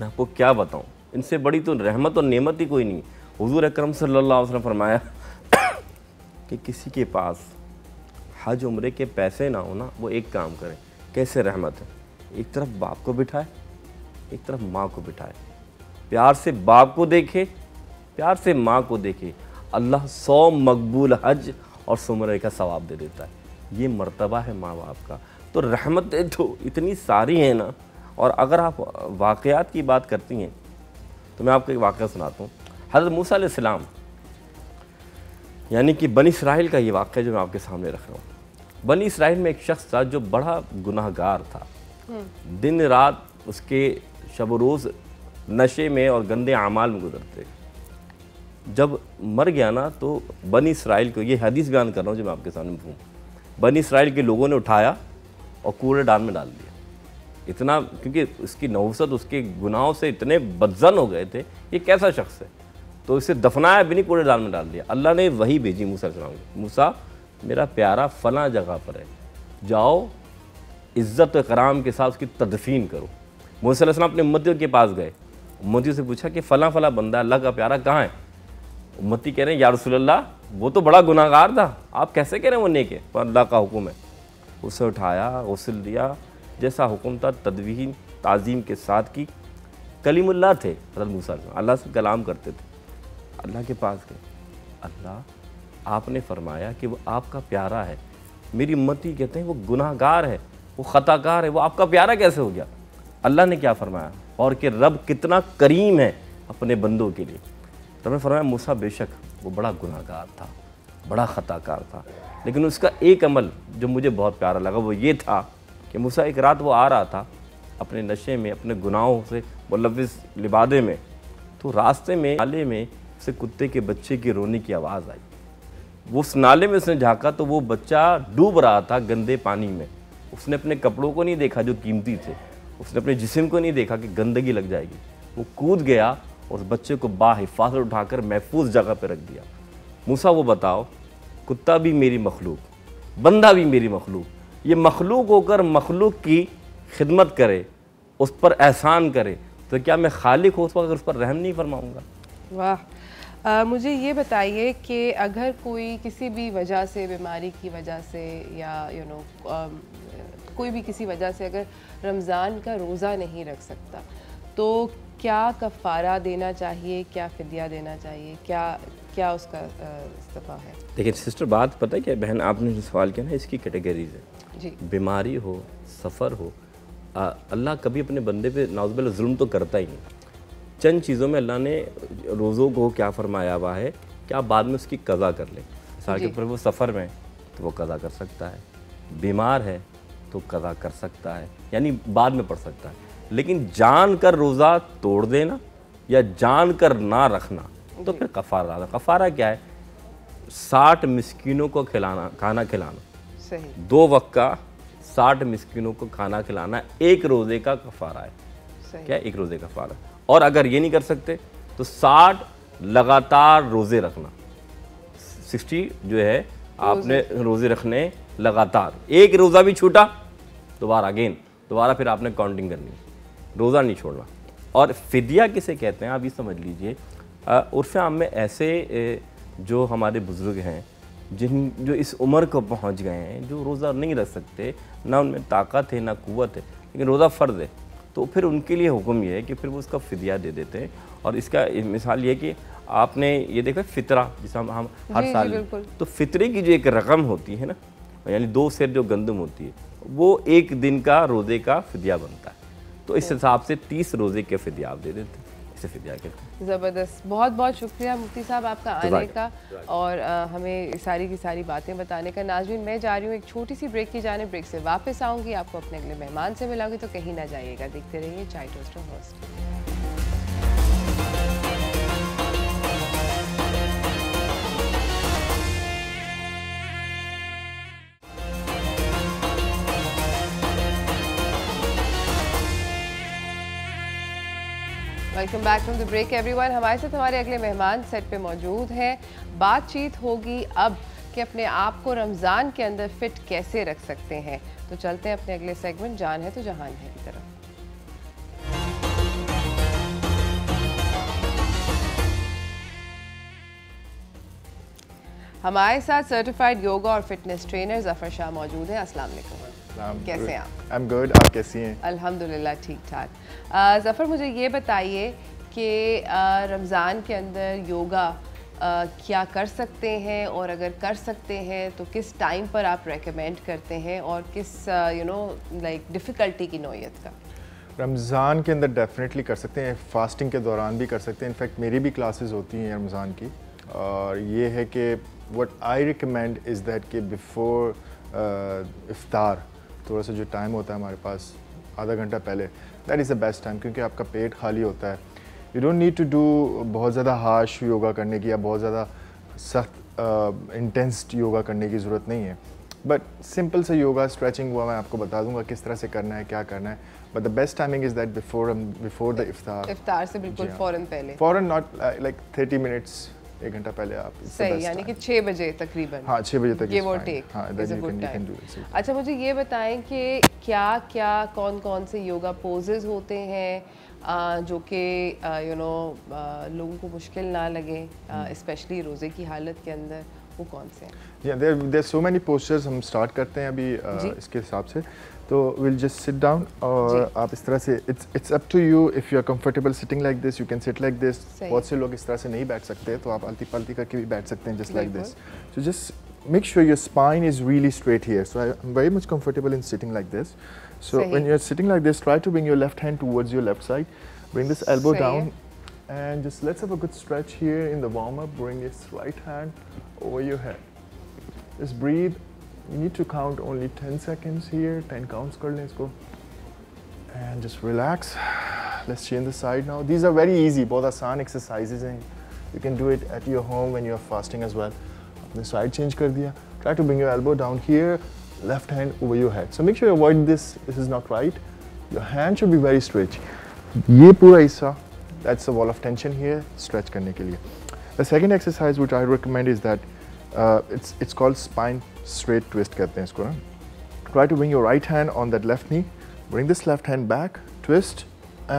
मैं आपको क्या बताऊँ, इनसे बड़ी तो रहमत और नेमत ही कोई नहीं। हुज़ूर अकरम सल्लल्लाहु अलैहि वसल्लम फरमाया कि किसी के पास हज उम्रे के पैसे ना हो ना, वो एक काम करें। कैसे रहमत है? एक तरफ बाप को बिठाए, एक तरफ माँ को बिठाए, प्यार से बाप को देखे, प्यार से माँ को देखे, अल्लाह 100 मकबूल हज और उम्रे का सवाब दे देता है। ये मर्तबा है माँ बाप का। तो रहमतें तो इतनी सारी हैं ना। और अगर आप वाक़यात की बात करती हैं तो मैं आपको एक वाक़या सुनाता हूँ। हज़रत मूसा अलैहिस्सलाम, यानी कि बनी इसराइल का ये वाक़या जो मैं आपके सामने रख रहा हूँ। बनी इसराइल में एक शख्स था जो बड़ा गुनाहगार था। दिन रात उसके शब रोज़ नशे में और गंदे अमाल में गुजरते। जब मर गया ना, तो बनी इसराइल को, ये हदीस बयान कर रहा हूँ जो मैं आपके सामने हूँ, बनी इसराइल के लोगों ने उठाया और कूड़ेदान में डाल दिया। इतना, क्योंकि उसकी नौसत, उसके गुनाहों से इतने बदजन हो गए थे, ये कैसा शख्स है, तो इसे दफनाया भी नहीं, कूड़ेदान में डाल दिया। अल्लाह ने वही भेजी मूसा अलैहिस्सलाम को, मूसा मेरा प्यारा फ़लाँ जगह पर है, जाओ इज़्ज़त कराम के साथ उसकी तदफीन करो। मूसा अलैहिस्सलाम अपने उम्मतियों के पास गए, उम्मतियों से पूछा कि फ़लाँ फ़लाँ बंदा अल्लाह का प्यारा कहाँ है? उम्मती कह रहे हैं या रसूलल्लाह वो तो बड़ा गुनाहगार था, आप कैसे कह रहे हैं वो नेक है? पर अल्लाह का हुक्म है। उसे उठाया, गुस्ल दिया, जैसा हुक्म था तदवीन ताज़ीम के साथ की। कलीमुल्लाह थे हज़रत मूसा, अल्लाह से कलाम करते थे। अल्लाह के पास गए, अल्लाह आपने फरमाया कि वो आपका प्यारा है, मेरी उम्मती कहते हैं वो गुनाहगार है, वो ख़ताकार है, वो आपका प्यारा कैसे हो गया? अल्लाह ने क्या फरमाया? और कि रब कितना करीम है अपने बंदों के लिए। रब ने फरमाया मूसा बेशक वो बड़ा गुनाहगार था, बड़ा ख़ताकार था, लेकिन उसका एक अमल जो मुझे बहुत प्यारा लगा वो ये था कि मूसा एक रात वो आ रहा था अपने नशे में, अपने गुनाहों से मुलव्विस लिबादे में, तो रास्ते में नाले में उसे कुत्ते के बच्चे की रोने की आवाज़ आई। वो उस नाले में उसने झाँका तो वो बच्चा डूब रहा था गंदे पानी में। उसने अपने कपड़ों को नहीं देखा जो कीमती थे, उसने अपने जिस्म को नहीं देखा कि गंदगी लग जाएगी। वो कूद गया और उस बच्चे को बाहिफाजत उठाकर महफूज जगह पर रख दिया। मूसा वो बताओ, कुत्ता भी मेरी मखलूक, बंदा भी मेरी मखलूक, ये मखलूक होकर मखलूक की खिदमत करे, उस पर एहसान करे, तो क्या मैं खालिक हो उस पर अगर उस पर रहम नहीं फरमाऊँगा? वाह, मुझे ये बताइए कि अगर कोई किसी भी वजह से, बीमारी की वजह से या कोई भी किसी वजह से अगर रमज़ान का रोज़ा नहीं रख सकता, तो क्या कफ़ारा देना चाहिए, क्या फ़िदिया देना चाहिए, क्या उसका इस्तीफ़ा है? देखिए सिस्टर, बात पता है क्या बहन, आपने जो सवाल किया ना, इसकी कैटेगरीज है जी। बीमारी हो, सफ़र हो, अल्लाह कभी अपने बंदे पे नाउज़ुबिल्लाह जुल्म तो करता ही नहीं। चंद चीज़ों में अल्लाह ने रोज़ों को क्या फरमाया हुआ है कि आप बाद में उसकी कज़ा कर लें। मिसाल के तौर पर वो सफ़र में तो वो कज़ा कर सकता है, बीमार है तो कज़ा कर सकता है, यानी बाद में पढ़ सकता है। लेकिन जान कर रोज़ा तोड़ देना या जान कर ना रखना तो फिर कफ़ारा। कफ़ारा क्या है? 60 मिस्कीनों को खिलाना, खाना खिलाना। सही। 2 वक्त का 60 मिस्कीनों को खाना खिलाना एक रोज़े का कफ़ारा है। सही। क्या? एक रोज़े का कफ़ारा। और अगर ये नहीं कर सकते तो 60 लगातार रोज़े रखना। 60 जो है आपने रोज़े रखने लगातार, एक रोज़ा भी छूटा दोबारा फिर आपने काउंटिंग करनी, रोज़ा नहीं छोड़ना। और फ़िदिया किसे कहते हैं आप ये समझ लीजिए। उर्फ़ आम में ऐसे जो हमारे बुज़ुर्ग हैं जो इस उम्र को पहुंच गए हैं, जो रोज़ा नहीं रख सकते, ना उनमें ताकत है ना क़ुव्वत है, लेकिन रोज़ा फ़र्ज़ है, तो फिर उनके लिए हुक्म ये है कि फिर वो उसका फ़िदिया दे देते हैं। और इसका मिसाल ये कि आपने ये देखा फ़ितरा, जिसे हम हर साल, तो फ़ितरे की जो एक रकम होती है ना, यानी 2 सेर जो गंदम होती है, वो एक दिन का रोज़े का फ़िदिया बनता है। तो इस हिसाब से 30 रोज़े के फ़िदिया आप दे देते हैं, इसे फ़िदिया कहते हैं। ज़बरदस्त, बहुत बहुत शुक्रिया मुफ्ती साहब आपका आने का और हमें सारी की सारी बातें बताने का। नाज़रीन, मैं जा रही हूँ एक छोटी सी ब्रेक की जाने, ब्रेक से वापस आऊँगी, आपको अपने अगले मेहमान से मिलाऊंगी, तो कहीं ना जाइएगा, देखते रहिए chai toast host. Welcome back from the break everyone. हमारे साथ हमारे अगले मेहमान सेट पे मौजूद हैं। बातचीत होगी अब कि अपने आप को रमज़ान के अंदर फिट कैसे रख सकते हैं। तो चलते हैं अपने अगले सेगमेंट जान है तो जहान है की तरफ। हमारे साथ सर्टिफाइड योगा और फिटनेस ट्रेनर ज़फ़र शाह मौजूद हैं। अस्सलाम वालेकुम, कैसे हैं आप? आई एम गुड, आप कैसी हैं? अल्हम्दुलिल्लाह ठीक ठाक। ज़फ़र, मुझे ये बताइए कि रमज़ान के अंदर योगा क्या कर सकते हैं, और अगर कर सकते हैं तो किस टाइम पर आप रेकमेंड करते हैं, और किस लाइक डिफ़िकल्टी की नौयत का? रमज़ान के अंदर डेफिनेटली कर सकते हैं, फास्टिंग के दौरान भी कर सकते हैं। इनफैक्ट मेरी भी क्लासेस होती हैं रमज़ान की, और ये है कि what I recommend is that कि बिफ़ोर इफ्तार थोड़ा सा जो टाइम होता है हमारे पास आधा घंटा पहले, that is the best time, क्योंकि आपका पेट खाली होता है। You don't need to do बहुत ज़्यादा हार्श योगा करने की या बहुत ज़्यादा सख्त इंटेंस योगा करने की ज़रूरत नहीं है। बट सिंपल से योगा, स्ट्रेचिंग हुआ, मैं आपको बता दूंगा किस तरह से करना है, क्या करना है। But the best timing is that before the इफ्तार से बिल्कुल फ़ौरन पहले, फ़ौरन, नॉट लाइक 30 मिनट्स, 1 घंटा पहले आप। सही, यानी कि 6 बजे तकरीबन। हाँ, 6 बजे तक, गिव और टेक। अच्छा, मुझे ये बताएं कि क्या कौन कौन से योगा पोजेज होते हैं जो कि लोगों को मुश्किल ना लगे, स्पेशली रोज़े की हालत के अंदर, वो कौन से हैं? There so many postures. हम स्टार्ट करते हैं अभी इसके हिसाब से, तो विल जस्ट सिट डाउन, और आप इस तरह से, it's up to you if you are comfortable sitting like this, you can sit like this. बहुत से लोग इस तरह से नहीं बैठ सकते, तो आप आलती पालती करके भी बैठ सकते हैं, just like this. So just make sure your spine is really straight here. So I am very much comfortable in sitting like this. So when you're sitting like this, try to bring your left hand towards your left side. Bring this elbow down, and just let's have a good stretch here in the warm up. Bring this right hand over your head. Just breathe. You need to count only 10 seconds here. 10 counts kar le isko. And just relax. Let's change the side now. These are very easy, both आसान exercises, and you can do it at your home when you are fasting as well. अपने side change कर दिया. Try to bring your elbow down here. Left hand over your head. So make sure you avoid this. This is not right. Your hand should be very straight. ये पूरा हिस्सा, that's the wall of tension here. Stretch करने के लिए. The second exercise which I recommend is that it's called spine straight twist कहते हैं इसको ना. Try to bring your right hand on that left knee. Bring this left hand back, twist,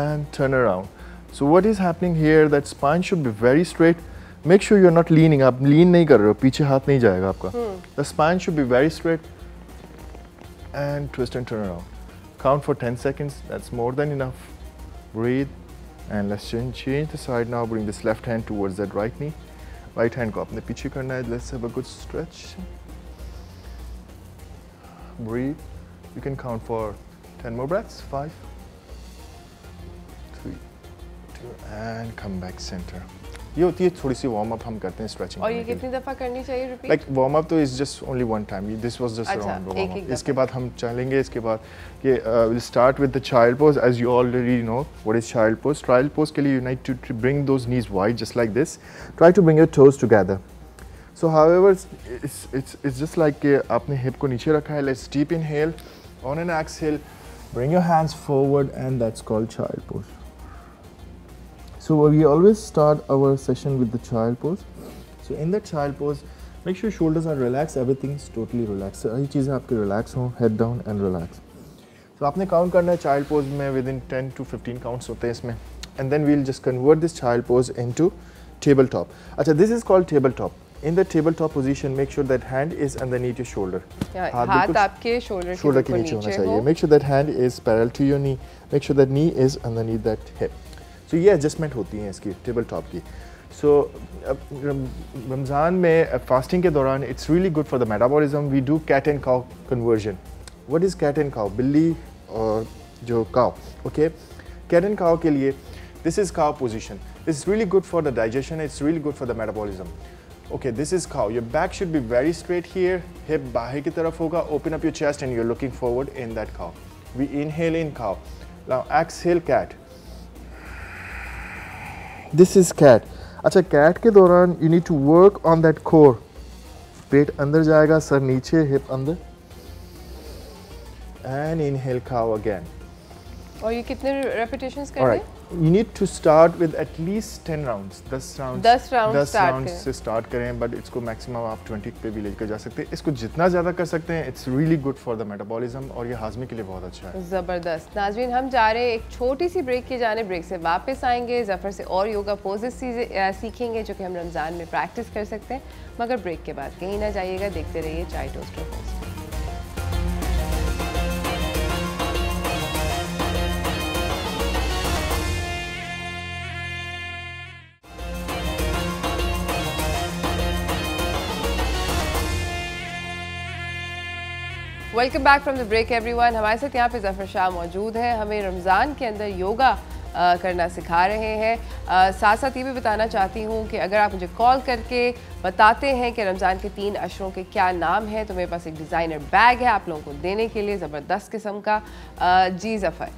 and turn around. So what is happening here? That spine should be very straight. Make sure you're not leaning. आप lean नहीं कर रहे हो, पीछे हाथ नहीं जाएगा आपका. The spine should be very straight. And twist and turn around. Count for 10 seconds. That's more than enough. Breathe. And let's change the side now. Bring this left hand towards that right knee. Right hand को अपने पीछे करना है. Let's have a good stretch. Breathe. You can count for 10 more breaths. 5, 3, 2, and come back center. ये होती है थोड़ी सी warm up हम करते हैं स्ट्रेचिंग. और ये कितनी दफा करनी चाहिए रिपीट? लाइक वार्म अप तो is just only one time. This was just round warm up. इसके बाद हम चलेंगे. इसके बाद ये will start with the child pose. As you already know what is child pose. Child pose के लिए you need to bring those knees wide just like this. Try to bring your toes together. So however it's just like कि आपने hip को नीचे रखा है. Let's deep inhale. On an exhale bring your hands forward, and that's called child pose. So we always start our session with the child pose. So in the child pose, make sure shoulders are relaxed, everything is totally relaxed. So सारी चीज़ें आपके relax हों, head down and relax. So आपने count करना है child pose में within 10 to 15 counts होते हैं इसमें. And then we'll just convert this child pose into tabletop. अच्छा, this is called tabletop. In the tabletop position, make sure that hand is underneath your shoulder. हाथ आपके shoulder के नीचे होना चाहिए. Make sure that hand is parallel to your knee. Make sure that knee is underneath that hip. So ये adjustment होती हैं इसकी tabletop की. So रमज़ान में fasting के दौरान it's really good for the metabolism. We do cat and cow conversion. What is cat and cow? बिल्ली और जो cow. Okay. Cat and cow के लिए this is cow position. This is really good for the digestion. It's really good for the metabolism. Okay, this is cow. Your back should be very straight here. Hip बाहर की तरफ होगा. Open up your chest and you're looking forward in that cow. We inhale in cow. Now exhale cat. This is cat. अच्छा, cat के दौरान you need to work on that core. पेट अंदर जाएगा, sir नीचे, hip अंदर. And inhale cow again. और ये कितने repetitions करने हैं? You need to start with at least 10 rounds. 10 rounds से start करें, but इसको maximum आप 20 पे भी लेकर जा सकते हैं. इसको जितना ज़्यादा कर सकते हैं, it's really good for the metabolism और ये हाजमे के लिए बहुत अच्छा है. ज़बरदस्त. नाज़रीन, हम जा रहे हैं एक छोटी सी ब्रेक की जाने. ब्रेक से वापस आएंगे. ज़फ़र से और योगा पोजेस सीखेंगे जो कि हम रमज़ान में प्रैक्टिस कर सकते हैं. मगर ब्रेक के बाद कहीं ना जाइएगा. देखते रहिए चाय toaster post. Welcome back from the break everyone. हमारे साथ यहाँ पे ज़फ़र शाह मौजूद है. हमें रमज़ान के अंदर योगा करना सिखा रहे हैं. साथ साथ ये भी बताना चाहती हूँ कि अगर आप मुझे कॉल करके बताते हैं कि रमज़ान के 3 अशरों के क्या नाम हैं, तो मेरे पास एक डिज़ाइनर बैग है आप लोगों को देने के लिए, ज़बरदस्त किस्म का. जी ज़फ़र,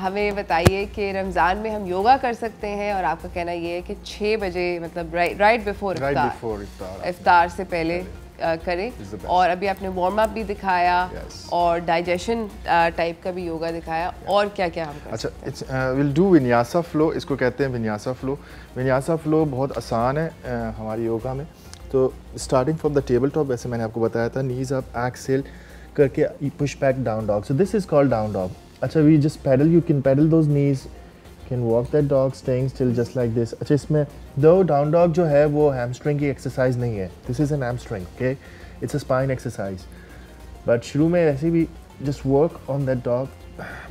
हमें बताइए कि रमज़ान में हम योगा कर सकते हैं और आपका कहना ये है कि 6 बजे मतलब राइट बिफोर इफ्तार से पहले करें. और अभी आपने वार्म अप भी दिखाया और डाइजेशन टाइप का भी योगा दिखाया. और क्या क्या हम कर सकते हैं? अच्छा, विल डू विन्यासा फ्लो. इसको कहते हैं विन्यासा फ्लो. विन्यासा फ्लो बहुत आसान है हमारी योगा में. तो starting from the table top, वैसे मैंने आपको बताया था, नीज अप, एक्सेल करके push back down dog. So this is called down dog. अच्छा, we just paddle. You can paddle those knees, can walk that dog staying still just like this. अच्छा, इसमें दो डाउन डॉग जो है वो hamstring की exercise नहीं है. This is an hamstring. Okay, it's a spine exercise. But शुरू में ऐसे भी just work on that dog,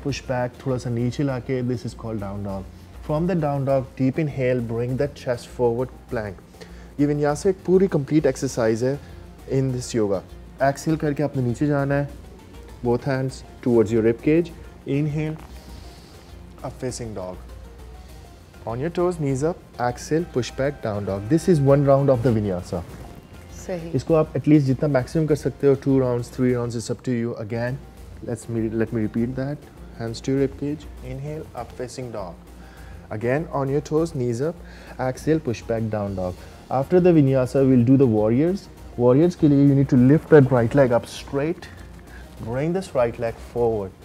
push back, थोड़ा सा नीचे लाके. This is called down dog. From the down dog, deep inhale, bring that chest forward, plank. ये विन्यासा एक पूरी कंप्लीट एक्सरसाइज है इन दिस योगा. एक्सेल करके आपने नीचे जाना है, both hands towards your rib cage. Inhale, up facing dog. On your toes, knees up, exhale, push back, down dog. This is 1 round of the vinyasa. सही. इसको आप at least जितना मैक्सिमम कर सकते हो, 2 rounds, 3 rounds, it's up to you. Again, let me repeat that. Hands to your rib cage. Inhale, up facing dog. Again, on your toes, knees up, exhale, push back, down dog. After the vinyasa, we'll do the warriors. Warriors के लिए you need to lift that right leg up straight. Bring this right leg forward.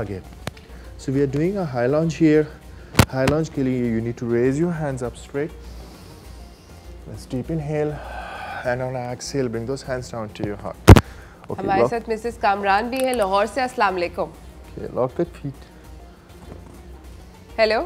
आगे. So we are doing a high lunge here. High lunge के लिए you need to raise your hands up straight. Let's deep inhale and on exhale bring those hands down to your heart. Okay, हमारे साथ Mrs Kamran भी है लाहौर से. अस्सलाम वालेकुम. Okay, lock the feet. Hello,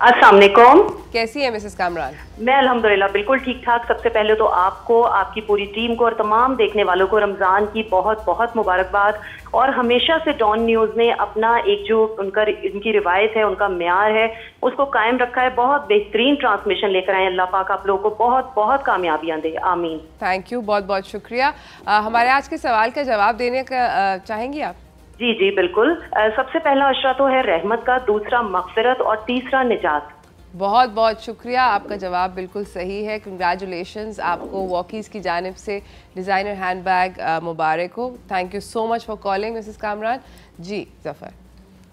अस्सलाम वालेकुम। कैसी है मिसेस कामरान? मैं अल्हम्दुलिल्लाह बिल्कुल ठीक ठाक। सबसे पहले तो आपको, आपकी पूरी टीम को और तमाम देखने वालों को रमज़ान की बहुत बहुत मुबारकबाद। और हमेशा से डॉन न्यूज़ ने अपना एक जो इनकी रिवायत है, उनका म्यार है, उसको कायम रखा है। बहुत बेहतरीन ट्रांसमिशन लेकर आए। अल्लाह पाक आप लोगों को बहुत बहुत कामयाबियां दे, आमीन। थैंक यू, बहुत बहुत शुक्रिया। हमारे आज के सवाल का जवाब देने का चाहेंगी आप? जी जी बिल्कुल। सबसे पहला अशरा तो है रहमत का, दूसरा मगफिरत और तीसरा निजात। बहुत बहुत शुक्रिया, आपका जवाब बिल्कुल सही है। कंग्रेचुलेशंस, आपको वॉकीज़ की जानिब से डिज़ाइनर हैंडबैग मुबारक हो। Thank you so much for calling Mrs Kamran. Ji Zafar.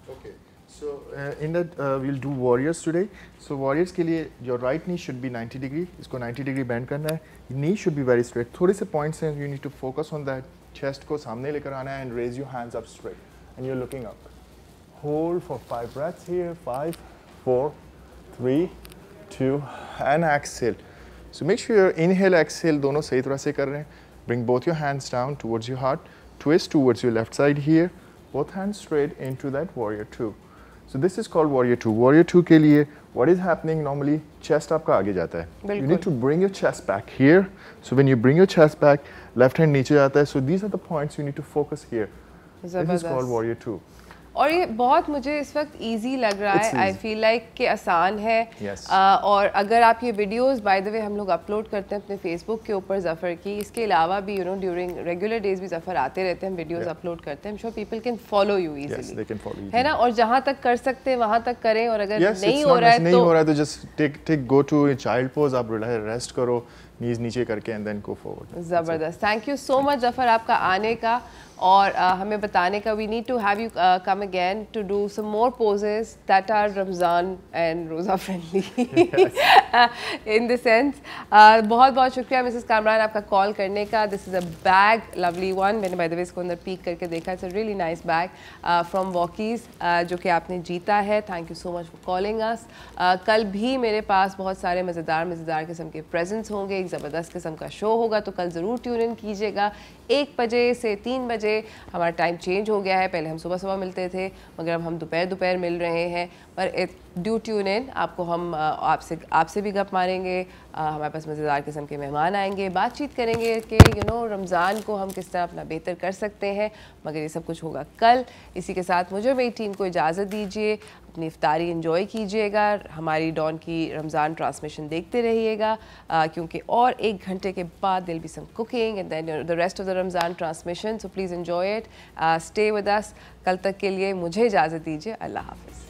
Okay, so in that we'll do warriors today. So warriors के लिए your right knee should be 90 degree. इसको 90 degree bend करना है. Knee should be very straight. थोड़े से points हैं, you need to focus on that. Chest को सामने लेकर आना है and raise your hands up straight. And you're looking up. Hold for 5 breaths here. 5, 4, 3, 2, and exhale. So make sure your inhale, exhale दोनों सही तरह से कर रहे हैं. Bring both your hands down towards your heart. Twist towards your left side here. Both hands straight into that warrior 2. So this is called warrior 2. Warrior 2 के लिए what is happening normally, chest आपका आगे जाता है. You need to bring your chest back here. So when you bring your chest back, left hand नीचे जाता है. So these are the points you need to focus here. This is called warrior 2. और ये बहुत मुझे इस वक्त easy लग रहा है। आई फील लाइक कि आसान है। और अगर आप ये वीडियोस बाय द वे हम लोग अपलोड करते हैं अपने फेसबुक के ऊपर ज़फ़र की, इसके अलावा भी ड्यूरिंग रेगुलर डेज भी ज़फ़र आते रहते हैं, वीडियोस अपलोड करते हैं। I'm sure people can follow you easily, है ना? और जहाँ तक कर सकते हैं वहाँ तक करें, और अगर नहीं हो रहा है तो just go to child pose, आप रेस्ट करो, नीज नीचे करके and then go forward. ज़बरदस्त। Thank you so much Zafar आपका आने का और हमें बताने का। We need to have you come again to do some more poses that are Ramzan and roza friendly in the sense. बहुत बहुत शुक्रिया मिसेस कामरान आपका कॉल करने का। This is a bag, lovely one. मैंने बाय द वे इसको अंदर पीक करके देखा। It's a really nice bag from Walkies जो कि आपने जीता है। Thank you so much for calling us. कल भी मेरे पास बहुत सारे मज़ेदार किस्म के प्रेजेंट्स होंगे। एक ज़बरदस्त किस्म का शो होगा, तो कल ज़रूर ट्यून इन कीजिएगा। 1 बजे से 3 बजे हमारा टाइम चेंज हो गया है। पहले हम सुबह मिलते थे, मगर अब हम दोपहर मिल रहे हैं। पर ड्यू ट्यून इन आपको हम आपसे भी गप मारेंगे। हमारे पास मज़ेदार किस्म के मेहमान आएंगे, बातचीत करेंगे कि रमज़ान को हम किस तरह अपना बेहतर कर सकते हैं। मगर ये सब कुछ होगा कल। इसी के साथ मुझे मेरी टीम को इजाज़त दीजिए। अपनी इफ्तारी एंजॉय कीजिएगा, हमारी डॉन की रमज़ान ट्रांसमिशन देखते रहिएगा, क्योंकि और 1 घंटे के बाद दिल be some cooking and then the rest of the Ramzan transmission. So please enjoy it, stay with us. कल तक के लिए मुझे इजाज़त दीजिए। अल्लाह हाफ़िज़।